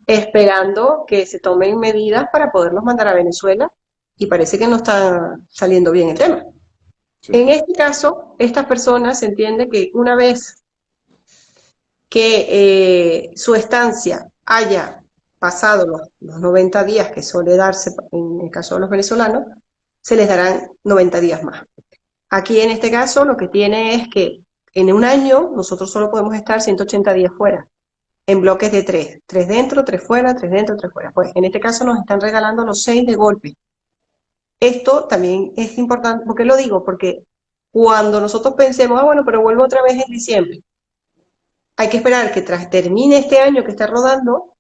esperando que se tomen medidas para poderlos mandar a Venezuela y parece que no está saliendo bien el tema. Sí. En este caso, estas personas se entiende que una vez que su estancia haya pasado los 90 días que suele darse en el caso de los venezolanos, se les darán 90 días más. Aquí en este caso lo que tiene es que en un año nosotros solo podemos estar 180 días fuera, en bloques de 3 dentro, 3 fuera, 3 dentro, 3 fuera. Pues en este caso nos están regalando los 6 de golpe. Esto también es importante, ¿por qué lo digo? Porque cuando nosotros pensemos, bueno, pero vuelvo otra vez en diciembre, hay que esperar que tras termine este año que está rodando,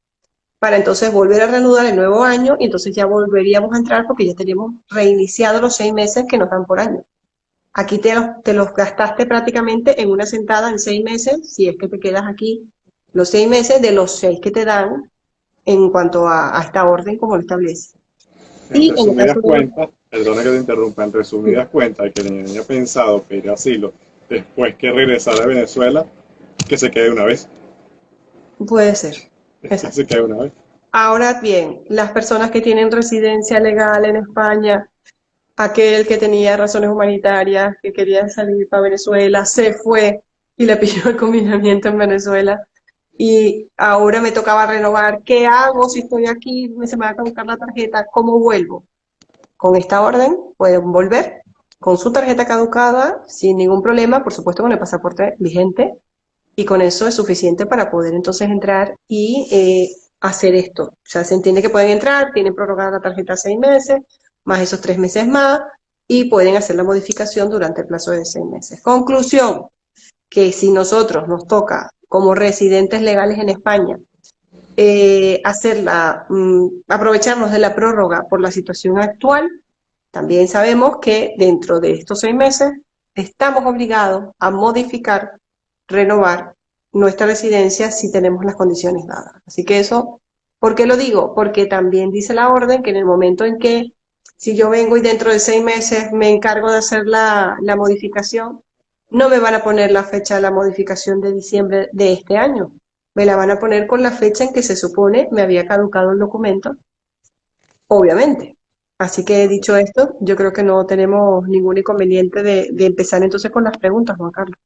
para entonces volver a reanudar el nuevo año y entonces ya volveríamos a entrar porque ya teníamos reiniciado los 6 meses que nos dan por año. Aquí te los gastaste prácticamente en una sentada en 6 meses, si es que te quedas aquí los 6 meses de los 6 que te dan en cuanto a esta orden como lo establece. En Y en el resumidas caso de... cuentas, perdona que te interrumpa, en resumidas cuentas, el que tenía pensado pedir asilo después que regresara a Venezuela, que se quede una vez. Puede ser, Que exacto. se quede una vez. Ahora bien, las personas que tienen residencia legal en España, aquel que tenía razones humanitarias, que quería salir para Venezuela, se fue y le pidió el confinamiento en Venezuela y ahora me tocaba renovar. ¿Qué hago si estoy aquí? Se me va a caducar la tarjeta. ¿Cómo vuelvo? Con esta orden pueden volver con su tarjeta caducada sin ningún problema, por supuesto con el pasaporte vigente, y con eso es suficiente para poder entonces entrar y hacer esto. O sea, se entiende que pueden entrar, tienen prorrogada la tarjeta 6 meses, más esos 3 meses más, y pueden hacer la modificación durante el plazo de 6 meses. Conclusión, que si nosotros nos toca como residentes legales en España aprovecharnos de la prórroga por la situación actual, también sabemos que dentro de estos 6 meses estamos obligados a modificar, renovar nuestra residencia si tenemos las condiciones dadas. Así que eso, ¿por qué lo digo? Porque también dice la orden que en el momento en que, si yo vengo y dentro de 6 meses me encargo de hacer la modificación, no me van a poner la fecha de la modificación de diciembre de este año. Me la van a poner con la fecha en que se supone me había caducado el documento, obviamente. Así que dicho esto, yo creo que no tenemos ningún inconveniente de empezar entonces con las preguntas, Juan Carlos.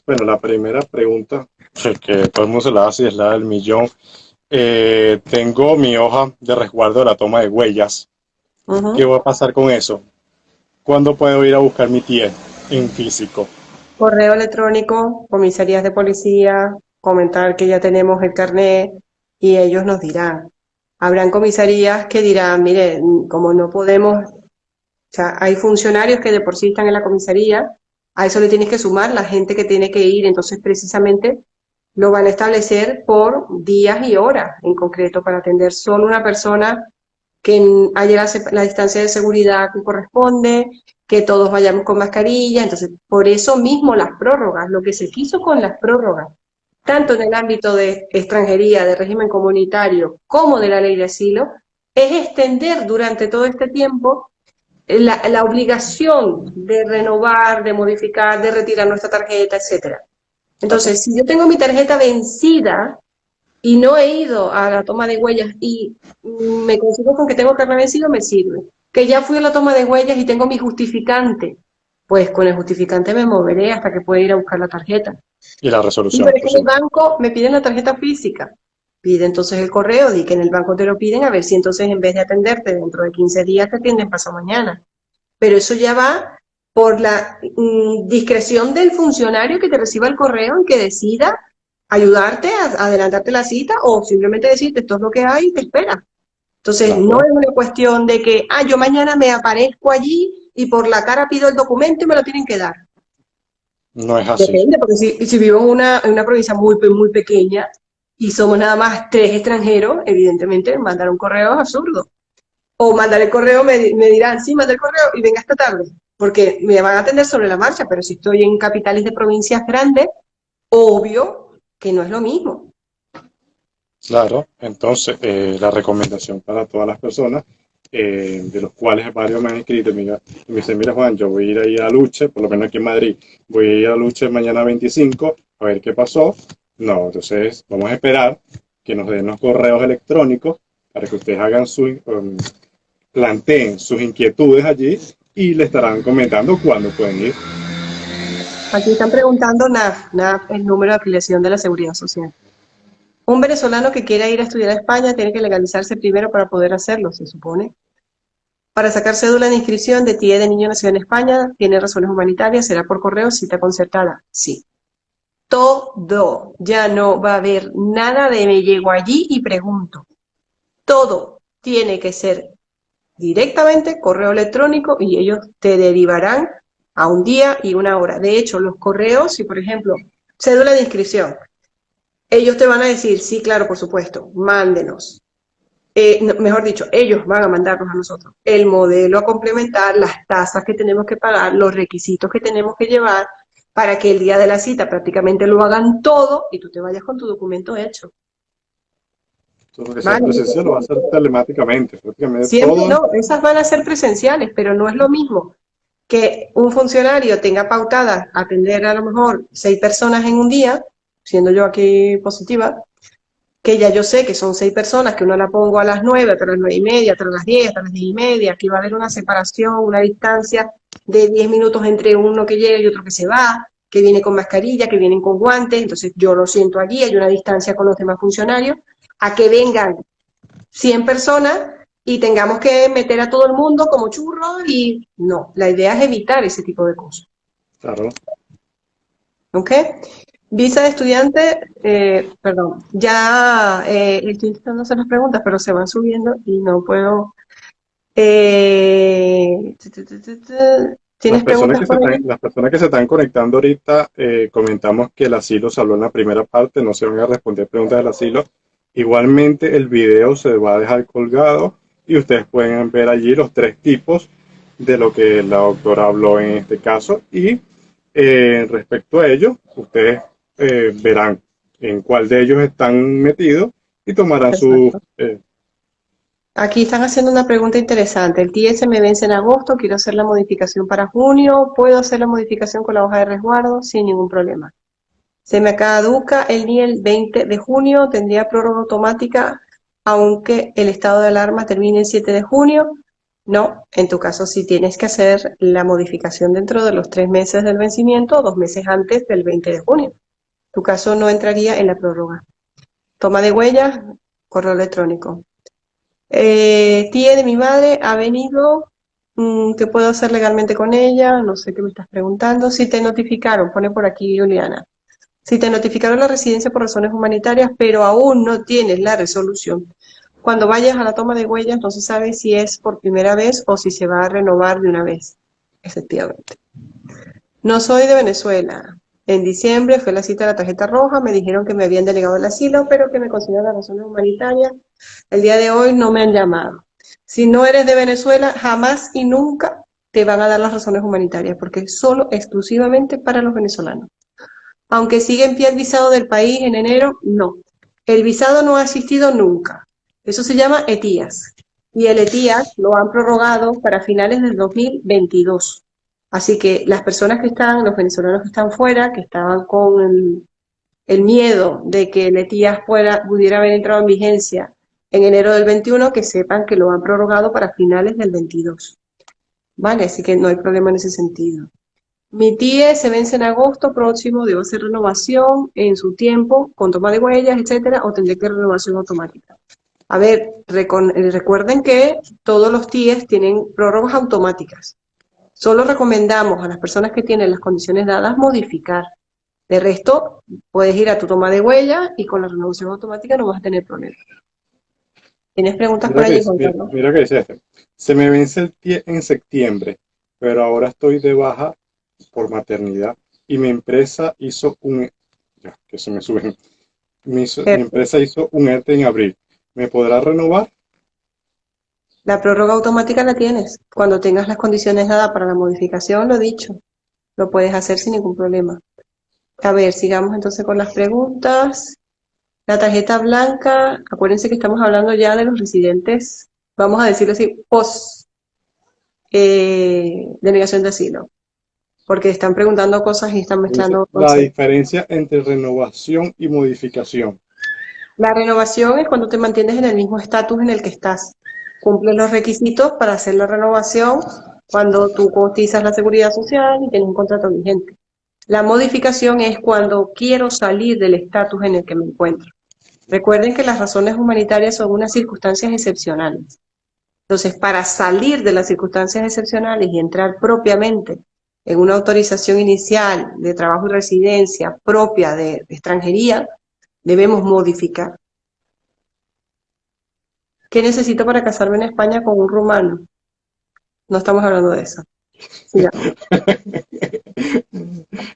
Bueno, la primera pregunta que todo el mundo se la hace es la del millón. Tengo mi hoja de resguardo de la toma de huellas. ¿Qué va a pasar con eso? ¿Cuándo puedo ir a buscar mi TIE en físico? Correo electrónico, comisarías de policía, comentar que ya tenemos el carnet y ellos nos dirán. Habrán comisarías que dirán, mire, como no podemos, o sea, hay funcionarios que de por sí están en la comisaría, a eso le tienes que sumar la gente que tiene que ir, entonces precisamente lo van a establecer por días y horas en concreto para atender solo una persona, que haya la distancia de seguridad que corresponde, que todos vayamos con mascarilla. Entonces, por eso mismo las prórrogas, lo que se quiso con las prórrogas, tanto en el ámbito de extranjería, de régimen comunitario, como de la ley de asilo, es extender durante todo este tiempo la obligación de renovar, de modificar, de retirar nuestra tarjeta, etcétera. Entonces, si yo tengo mi tarjeta vencida y no he ido a la toma de huellas y me consigo con que tengo carnet vencido, me sirve. Que ya fui a la toma de huellas y tengo mi justificante, pues con el justificante me moveré hasta que pueda ir a buscar la tarjeta. Y la Y resolución, pero es por que en el supuesto. banco me piden la tarjeta física. Pide entonces el correo, di que en el banco te lo piden, a ver si entonces en vez de atenderte dentro de 15 días te atienden pasado mañana. Pero eso ya va por la discreción del funcionario que te reciba el correo y que decida ayudarte a adelantarte la cita o simplemente decirte esto es lo que hay y te espera. Entonces, no Claro, es una cuestión de que, yo mañana me aparezco allí y por la cara pido el documento y me lo tienen que dar. no es así. Depende, porque si vivo en una provincia muy pequeña y somos nada más 3 extranjeros, evidentemente mandar un correo es absurdo. O mandar el correo, me dirán, sí, manda el correo y venga esta tarde, porque me van a atender sobre la marcha, pero si estoy en capitales de provincias grandes, obvio que no es lo mismo. Claro, entonces la recomendación para todas las personas, de los cuales varios me han escrito, mira, y me dicen, mira Juan, yo voy a ir ahí a Luche, por lo menos aquí en Madrid, voy a ir a Luche mañana 25, a ver qué pasó. No, entonces vamos a esperar que nos den los correos electrónicos para que ustedes hagan planteen sus inquietudes allí y le estarán comentando cuándo pueden ir. Aquí están preguntando NAF, el número de afiliación de la Seguridad Social. Un venezolano que quiera ir a estudiar a España tiene que legalizarse primero para poder hacerlo, se supone. Para sacar cédula de inscripción de TIE de niño nacido en España, tiene razones humanitarias, será por correo, cita concertada. Sí. Todo. Ya no va a haber nada de me llego allí y pregunto. Todo tiene que ser directamente correo electrónico y ellos te derivarán a un día y una hora. De hecho, los correos, si por ejemplo, cédula de inscripción, Ellos te van a decir, sí, claro, por supuesto, mándenos. Mejor dicho, ellos van a mandarnos a nosotros el modelo a complementar, las tasas que tenemos que pagar, los requisitos que tenemos que llevar, para que el día de la cita prácticamente lo hagan todo y tú te vayas con tu documento hecho. Todo lo que sea ¿Vale? presencial lo va a hacer telemáticamente, prácticamente Siempre todo. no, esas van a ser presenciales, pero no es lo mismo que un funcionario tenga pautada atender a lo mejor 6 personas en un día, siendo yo aquí positiva, que ya yo sé que son 6 personas, que uno la pongo a las 9, otras a las 9:30, otras a las 10, otras a las 10:30, aquí va a haber una separación, una distancia de 10 minutos entre uno que llega y otro que se va, que viene con mascarilla, que vienen con guantes, entonces yo lo siento allí, hay una distancia con los demás funcionarios, a que vengan 100 personas y tengamos que meter a todo el mundo como churros y no, la idea es evitar ese tipo de cosas. Claro. ¿Ok? Visa de estudiante, perdón, ya estoy intentando hacer las preguntas, pero se van subiendo y no puedo. ¿Tienes preguntas por ahí? Las personas que se están conectando ahorita, comentamos que el asilo se habló en la primera parte, no se van a responder preguntas del asilo. Igualmente el video se va a dejar colgado y ustedes pueden ver allí los 3 tipos de lo que la doctora habló en este caso y respecto a ello, ustedes verán en cuál de ellos están metidos y tomarán sus... Exacto. Aquí están haciendo una pregunta interesante. El TIE se me vence en agosto, quiero hacer la modificación para junio. ¿Puedo hacer la modificación con la hoja de resguardo? Sin ningún problema. Se me caduca el día el 20 de junio, tendría prórroga automática, aunque el estado de alarma termine el 7 de junio. No, en tu caso sí tienes que hacer la modificación dentro de los 3 meses del vencimiento o 2 meses antes del 20 de junio. Tu caso no entraría en la prórroga. Toma de huellas, correo electrónico. Tía de mi madre ha venido, ¿qué puedo hacer legalmente con ella? No sé qué me estás preguntando. Si te notificaron, pone por aquí Juliana. Si te notificaron la residencia por razones humanitarias, pero aún no tienes la resolución, cuando vayas a la toma de huellas, no se sabe si es por primera vez o si se va a renovar de una vez, efectivamente. No soy de Venezuela. En diciembre fue la cita de la tarjeta roja, me dijeron que me habían delegado el asilo, pero que me consideran las razones humanitarias. El día de hoy no me han llamado. Si no eres de Venezuela, jamás y nunca te van a dar las razones humanitarias, porque es solo exclusivamente para los venezolanos. Aunque sigue en pie el visado del país en enero, no. El visado no ha existido nunca. Eso se llama ETIAS. Y el ETIAS lo han prorrogado para finales del 2022. Así que las personas que están, los venezolanos que están fuera, que estaban con el miedo de que el ETIAS pudiera haber entrado en vigencia en enero del 21, que sepan que lo han prorrogado para finales del 22. ¿Vale? Así que no hay problema en ese sentido. Mi TIE se vence en agosto próximo, debo hacer renovación en su tiempo, con toma de huellas, etcétera, o tendré que renovación automática. A ver, recuerden que todos los TIEs tienen prórrogas automáticas. Solo recomendamos a las personas que tienen las condiciones dadas modificar. De resto, puedes ir a tu toma de huellas y con la renovación automática no vas a tener problemas. ¿Tienes preguntas por allí, Juan Carlos? Mira que dice este. Se me vence el TIE en septiembre, pero ahora estoy de baja por maternidad y mi empresa hizo un... Ya, que se me suben. Mi empresa hizo un ERTE en abril. ¿Me podrá renovar? La prórroga automática la tienes. Cuando tengas las condiciones dadas para la modificación, lo he dicho, lo puedes hacer sin ningún problema. A ver, sigamos entonces con las preguntas. La tarjeta blanca, acuérdense que estamos hablando ya de los residentes, vamos a decirlo así, post denegación de asilo, porque están preguntando cosas y están Dice, mezclando la conceptos. diferencia entre renovación y modificación. La renovación es cuando te mantienes en el mismo estatus en el que estás. Cumples los requisitos para hacer la renovación cuando tú cotizas la seguridad social y tienes un contrato vigente. La modificación es cuando quiero salir del estatus en el que me encuentro. Recuerden que las razones humanitarias son unas circunstancias excepcionales. Entonces, para salir de las circunstancias excepcionales y entrar propiamente en una autorización inicial de trabajo y residencia propia de extranjería, debemos modificar. ¿Qué necesito para casarme en España con un rumano? No estamos hablando de eso. Sigamos.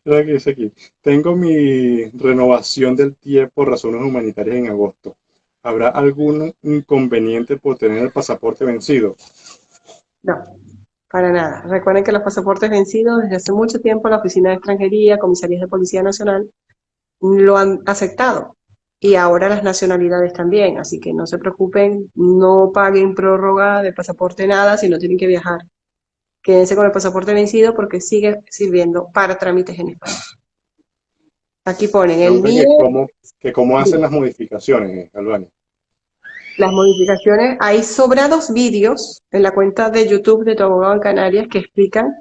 Mira que dice aquí, tengo mi renovación del TIE por razones humanitarias en agosto. ¿Habrá algún inconveniente por tener el pasaporte vencido? No, para nada. Recuerden que los pasaportes vencidos desde hace mucho tiempo la Oficina de Extranjería, Comisarías de Policía Nacional lo han aceptado. Y ahora las nacionalidades también. Así que no se preocupen, no paguen prórroga de pasaporte nada si no tienen que viajar. Quédense con el pasaporte vencido porque sigue sirviendo para trámites en España. Aquí ponen el Pregunta NIE, que cómo hacen las modificaciones, Albania. las modificaciones. Hay sobrados vídeos en la cuenta de YouTube de Tu Abogado en Canarias que explican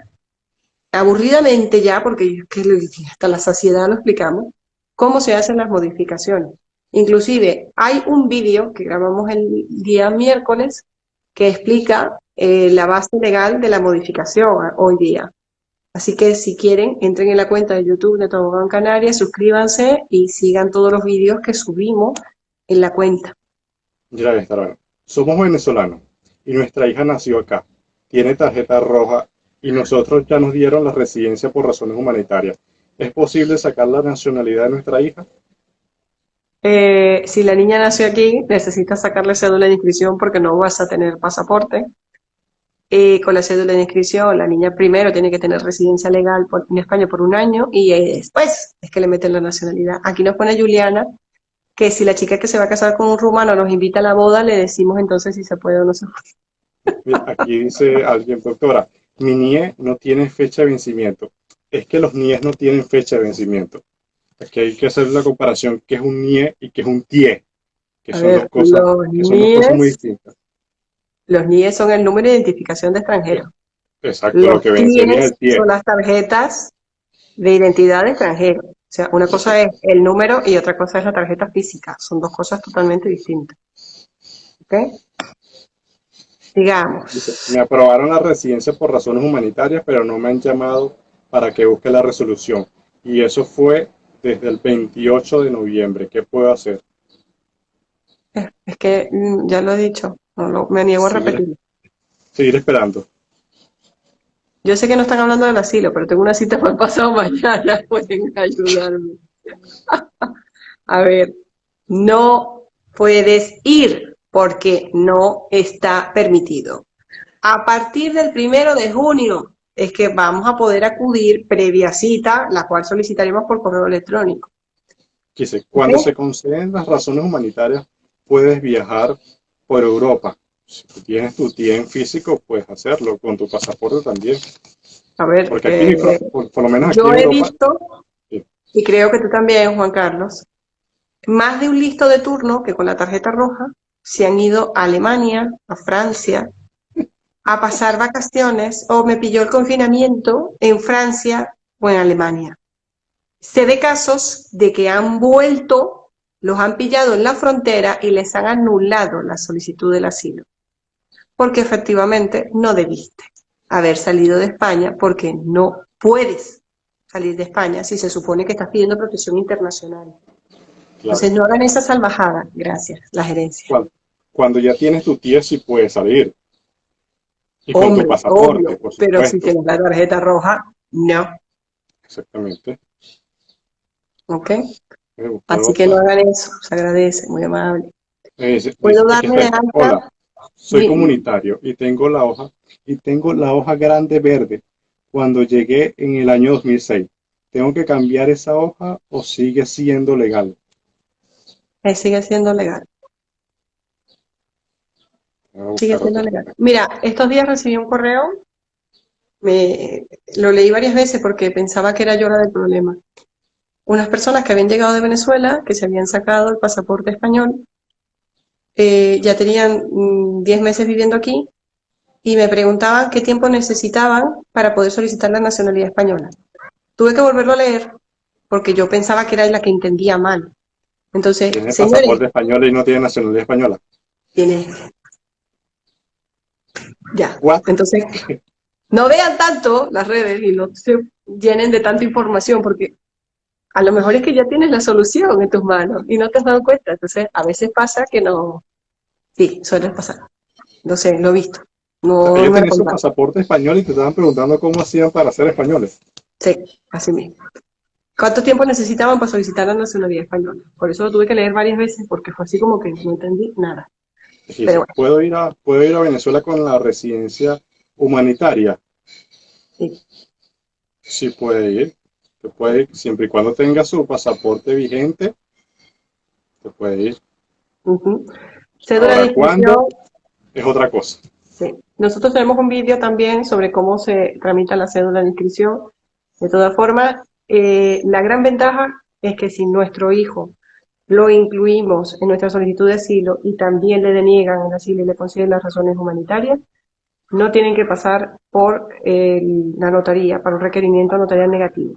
aburridamente ya, porque es que hasta la saciedad lo explicamos, cómo se hacen las modificaciones. Inclusive hay un vídeo que grabamos el día miércoles que explica la base legal de la modificación hoy día. Así que si quieren, entren en la cuenta de YouTube de Tu Abogado en Canarias, suscríbanse y sigan todos los vídeos que subimos en la cuenta. Ya está, bueno. Somos venezolanos y nuestra hija nació acá. Tiene tarjeta roja y nosotros ya nos dieron la residencia por razones humanitarias. ¿Es posible sacar la nacionalidad de nuestra hija? Si la niña nació aquí, necesitas sacarle cédula de inscripción porque no vas a tener pasaporte. Con la cédula de inscripción, la niña primero tiene que tener residencia legal en España por un año y después es que le meten la nacionalidad. Aquí nos pone Juliana que si la chica que se va a casar con un rumano nos invita a la boda, le decimos entonces si se puede o no se puede. Mira, aquí dice alguien, doctora, mi NIE no tiene fecha de vencimiento. Es que los NIEs no tienen fecha de vencimiento. Aquí hay que hacer la comparación qué es un NIE y qué es un TIE, A ver, que son dos cosas muy distintas. los NIE son el número de identificación de extranjero. Exacto, lo Los que vencería es el TIEs TIE. son las tarjetas de identidad de extranjero. O sea, una cosa es el número y otra cosa es la tarjeta física. Son dos cosas totalmente distintas. ¿Ok? Digamos. Me aprobaron la residencia por razones humanitarias, pero no me han llamado para que busque la resolución. Y eso fue desde el 28 de noviembre. ¿Qué puedo hacer? Es que ya lo he dicho, me niego a repetirlo. Seguir esperando. Yo sé que no están hablando del asilo, pero tengo una cita para el pasado mañana, pueden ayudarme. A ver, no puedes ir porque no está permitido. A partir del 1 de junio es que vamos a poder acudir previa cita, la cual solicitaremos por correo electrónico. Dice, cuando se conceden las razones humanitarias, puedes viajar por Europa. Si tú tienes tu TIE en físico, puedes hacerlo, con tu pasaporte también. A ver, Porque aquí, por lo menos aquí yo en he Europa, visto, y creo que tú también, Juan Carlos, más de un listo de turno que con la tarjeta roja se han ido a Alemania, a Francia, a pasar vacaciones o me pilló el confinamiento en Francia o en Alemania. Sé de casos de que han vuelto, los han pillado en la frontera y les han anulado la solicitud del asilo. Porque efectivamente no debiste haber salido de España porque no puedes salir de España si se supone que estás pidiendo protección internacional. claro, Entonces no hagan esa salvajada. Gracias, la gerencia. cuando ya tienes tu TIE, sí puedes salir. Y con tu Hombre, pasaporte, obvio, por pero si supuesto. tienes la tarjeta roja, no. Exactamente. ¿Ok? Buscar Así que no otra. hagan eso, se agradece, muy amable. Dice, ¿Puedo aquí darme está de esta. Hola, alta? soy comunitario y tengo la hoja grande verde cuando llegué en el año 2006. ¿Tengo que cambiar esa hoja o sigue siendo legal? Sigue siendo legal. Voy a Sigue buscar siendo otra. legal. Mira, estos días recibí un correo, lo leí varias veces porque pensaba que era yo la del problema. Unas personas que habían llegado de Venezuela, que se habían sacado el pasaporte español, ya tenían 10 meses viviendo aquí y me preguntaban qué tiempo necesitaban para poder solicitar la nacionalidad española. Tuve que volverlo a leer porque yo pensaba que era la que entendía mal. Entonces, Tiene señores, pasaporte español y no tiene nacionalidad española. tiene ya. ¿What? Entonces, no vean tanto las redes y no se llenen de tanta información porque a lo mejor es que ya tienes la solución en tus manos y no te has dado cuenta. Entonces, a veces pasa que no. Sí, suele pasar. No sé, lo he visto. O sea, No ellos me tenían su contaron. pasaporte español y te estaban preguntando cómo hacían para ser españoles. Sí, así mismo. ¿Cuánto tiempo necesitaban para solicitar la nacionalidad española? Por eso lo tuve que leer varias veces porque fue así como que no entendí nada. Pero Dice, bueno, puedo ir a Venezuela con la residencia humanitaria. sí. Sí puede ir. Se puede ir, siempre y cuando tenga su pasaporte vigente, se puede ir. Ujú. Cédula de Ahora, ¿cuándo? inscripción, Es otra cosa. sí. Nosotros tenemos un vídeo también sobre cómo se tramita la cédula de inscripción. De todas formas, la gran ventaja es que si nuestro hijo lo incluimos en nuestra solicitud de asilo y también le deniegan el asilo y le conceden las razones humanitarias, no tienen que pasar por la notaría, para un requerimiento notarial negativo.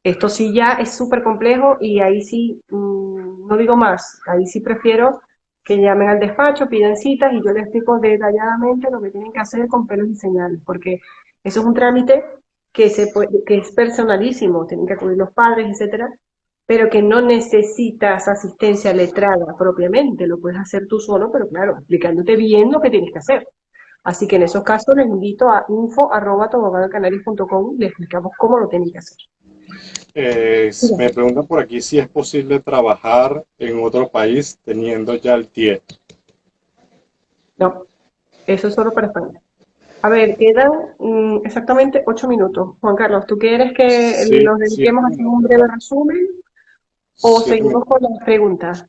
Esto sí ya es súper complejo y ahí sí, no digo más, ahí sí prefiero que llamen al despacho, pidan citas y yo les explico detalladamente lo que tienen que hacer con pelos y señales, porque eso es un trámite que es personalísimo, tienen que acudir los padres, etcétera, pero que no necesitas asistencia letrada propiamente, lo puedes hacer tú solo, pero claro, explicándote bien lo que tienes que hacer. Así que en esos casos les invito a info@tobogadocanarias.com, les explicamos cómo lo tienen que hacer. Me preguntan por aquí si es posible trabajar en otro país teniendo ya el TIE. No, eso es solo para España. A ver, quedan exactamente 8 minutos. Juan Carlos, ¿tú quieres que Sí, nos dediquemos a siete hacer un minutos. breve resumen o Siete seguimos minutos. con las preguntas?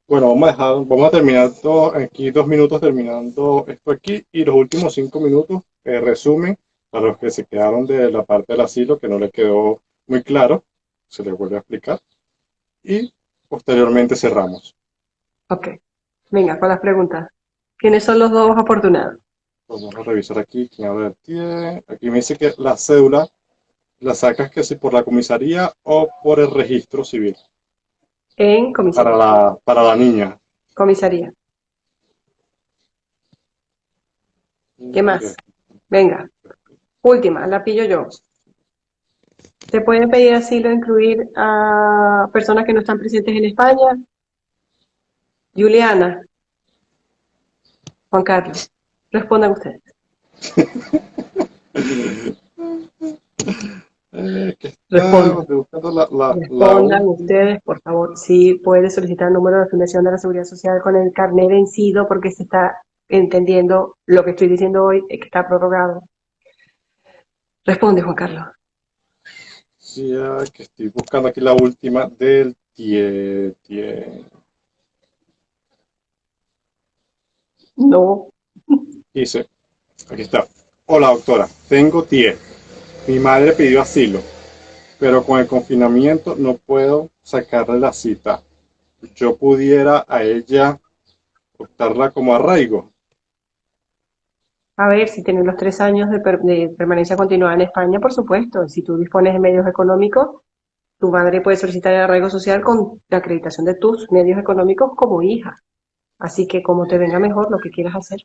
Bueno, vamos a terminar aquí 2 minutos terminando esto aquí y los últimos 5 minutos, resumen a los que se quedaron de la parte del asilo que no les quedó muy claro, se les vuelve a explicar y posteriormente cerramos. Ok, venga, con las preguntas. ¿Quiénes son los dos afortunados? Vamos a revisar aquí quién habla del TIE. Aquí me dice que la cédula la sacas que si por la comisaría o por el registro civil En comisaría. para la niña. Comisaría. ¿Qué más? Venga, última, la pillo yo. ¿Se puede pedir asilo e incluir a personas que no están presentes en España? Juliana, Juan Carlos, respondan ustedes. Que Respondan. estoy buscando la Respondan última. ustedes, por favor. Sí, puede solicitar el número de afiliación de la Seguridad Social con el carnet vencido porque se está entendiendo lo que estoy diciendo hoy, que está prorrogado. Responde, Juan Carlos. Sí, que estoy buscando aquí la última del No. dice, aquí está. Hola doctora, tengo TIE. Mi madre pidió asilo, pero con el confinamiento no puedo sacarle la cita. Yo pudiera a ella optarla como arraigo. A ver, si tienen los 3 años de permanencia continuada en España, por supuesto. Si tú dispones de medios económicos, tu madre puede solicitar el arraigo social con la acreditación de tus medios económicos como hija. Así que como te venga mejor lo que quieras hacer.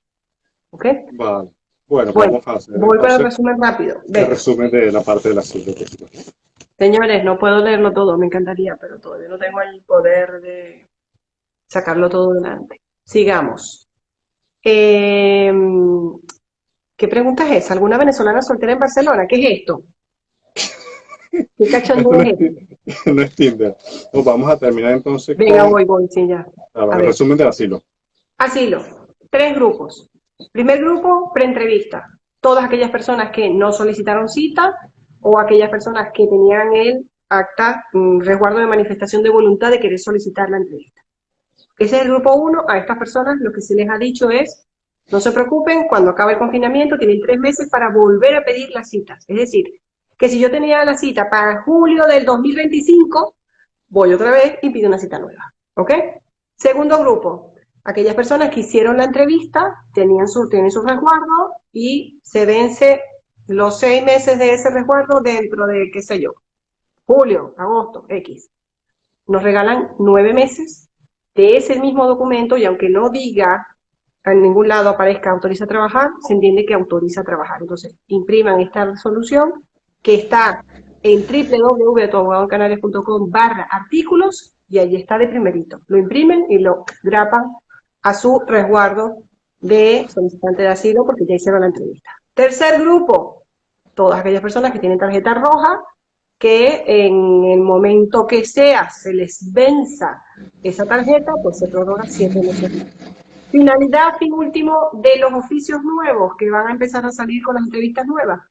¿Ok? Vale. Bueno, pues Bueno, vamos a hacer voy para el entonces resumen rápido. el Venga. resumen de la parte del asilo. Señores, no puedo leerlo todo, me encantaría, pero todavía no tengo el poder de sacarlo todo delante. Sigamos. Eh, ¿Qué pregunta es esa? ¿Alguna venezolana soltera en Barcelona? ¿Qué es esto? ¿Qué Esto cachondeo no es es, este? no es Tinder. Pues vamos a terminar entonces Venga, con voy, sí, ya. A el ver, resumen del asilo. asilo. 3 grupos. Primer grupo, preentrevista. Todas aquellas personas que no solicitaron cita o aquellas personas que tenían el acta, resguardo de manifestación de voluntad de querer solicitar la entrevista. Ese es el grupo 1. A estas personas lo que se les ha dicho es, no se preocupen, cuando acabe el confinamiento tienen 3 meses para volver a pedir las citas. Es decir, que si yo tenía la cita para julio del 2025, voy otra vez y pido una cita nueva. ¿Ok? Segundo grupo, aquellas personas que hicieron la entrevista, tienen su resguardo y se vence los 6 meses de ese resguardo dentro de, qué sé yo, julio, agosto, X. Nos regalan 9 meses de ese mismo documento y aunque no diga en ningún lado aparezca autoriza a trabajar, se entiende que autoriza a trabajar. Entonces, impriman esta resolución que está en www.tobogadocanarias.com/artículos y allí está de primerito. Lo imprimen y lo grapan a su resguardo de solicitantes de asilo porque ya hicieron la entrevista. Tercer grupo, todas aquellas personas que tienen tarjeta roja, que en el momento que sea se les venza esa tarjeta, pues se prorroga 7 meses más. Finalidad, fin último, de los oficios nuevos que van a empezar a salir con las entrevistas nuevas,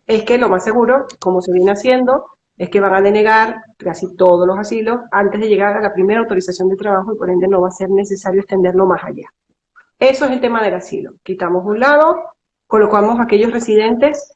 es que lo más seguro, como se viene haciendo, es que van a denegar casi todos los asilos antes de llegar a la primera autorización de trabajo y por ende no va a ser necesario extenderlo más allá. Eso es el tema del asilo. Quitamos un lado, colocamos aquellos residentes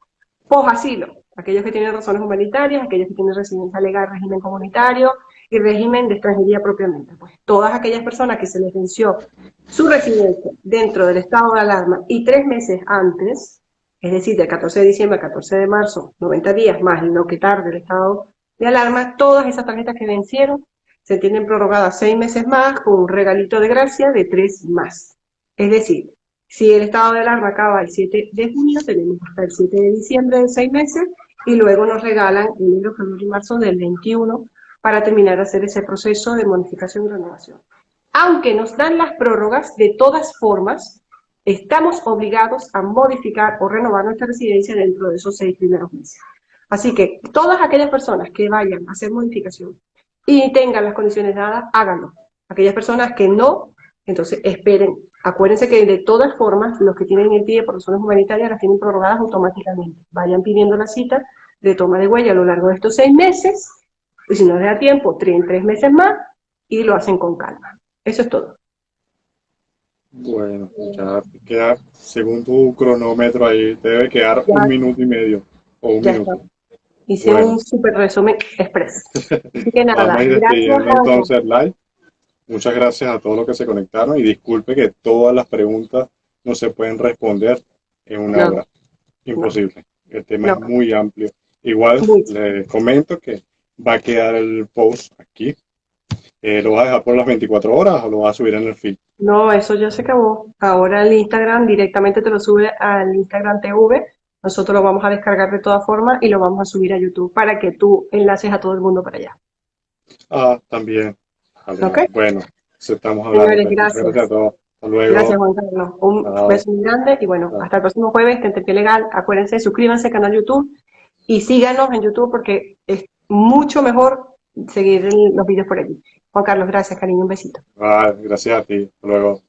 post-asilo, aquellos que tienen razones humanitarias, aquellos que tienen residencia legal, régimen comunitario y régimen de extranjería propiamente. Pues todas aquellas personas que se les venció su residencia dentro del estado de alarma y 3 meses antes, es decir, del 14 de diciembre al 14 de marzo, 90 días más lo que tarde el estado de alarma, todas esas tarjetas que vencieron se tienen prorrogadas 6 meses más con un regalito de gracia de 3 más. Es decir, si el estado de alarma acaba el 7 de junio, tenemos hasta el 7 de diciembre de 6 meses y luego nos regalan enero, febrero y marzo del 21 para terminar de hacer ese proceso de modificación y renovación. Aunque nos dan las prórrogas, de todas formas, estamos obligados a modificar o renovar nuestra residencia dentro de esos 6 primeros meses. Así que todas aquellas personas que vayan a hacer modificación y tengan las condiciones dadas, háganlo. Aquellas personas que no, entonces esperen. Acuérdense que de todas formas, los que tienen el PIE por razones humanitarias las tienen prorrogadas automáticamente. Vayan pidiendo la cita de toma de huella a lo largo de estos 6 meses, y si no les da tiempo, traen 3 meses más y lo hacen con calma. Eso es todo. Bueno, ya queda, según tu cronómetro ahí, te debe quedar Ya, 1 minuto y medio o un ya está. minuto. Hice Bueno, un súper resumen express. Así que vamos nada, a ir gracias despidiendo entonces live. Muchas gracias a todos los que se conectaron y disculpe que todas las preguntas no se pueden responder en una no, hora. no, Imposible. El tema es no, muy amplio. Igual mucho. les comento que va a quedar el post aquí. ¿Lo vas a dejar por las 24 horas o lo vas a subir en el feed? No, eso ya se acabó. Ahora el Instagram directamente te lo sube al Instagram TV. Nosotros lo vamos a descargar de todas formas y lo vamos a subir a YouTube para que tú enlaces a todo el mundo para allá. Ah, también. ¿Ok? Bueno, se estamos hablando. Señores, Pues. Muchas gracias a gracias. todos. Hasta Gracias, luego. Juan Carlos. Un Chao. beso muy grande y bueno, Chao. hasta el próximo jueves, Tentempié Legal. Acuérdense, suscríbanse al canal YouTube y síganos en YouTube porque es mucho mejor seguir los vídeos por allí. Juan Carlos, gracias, cariño, un besito. Gracias a ti. Hasta luego.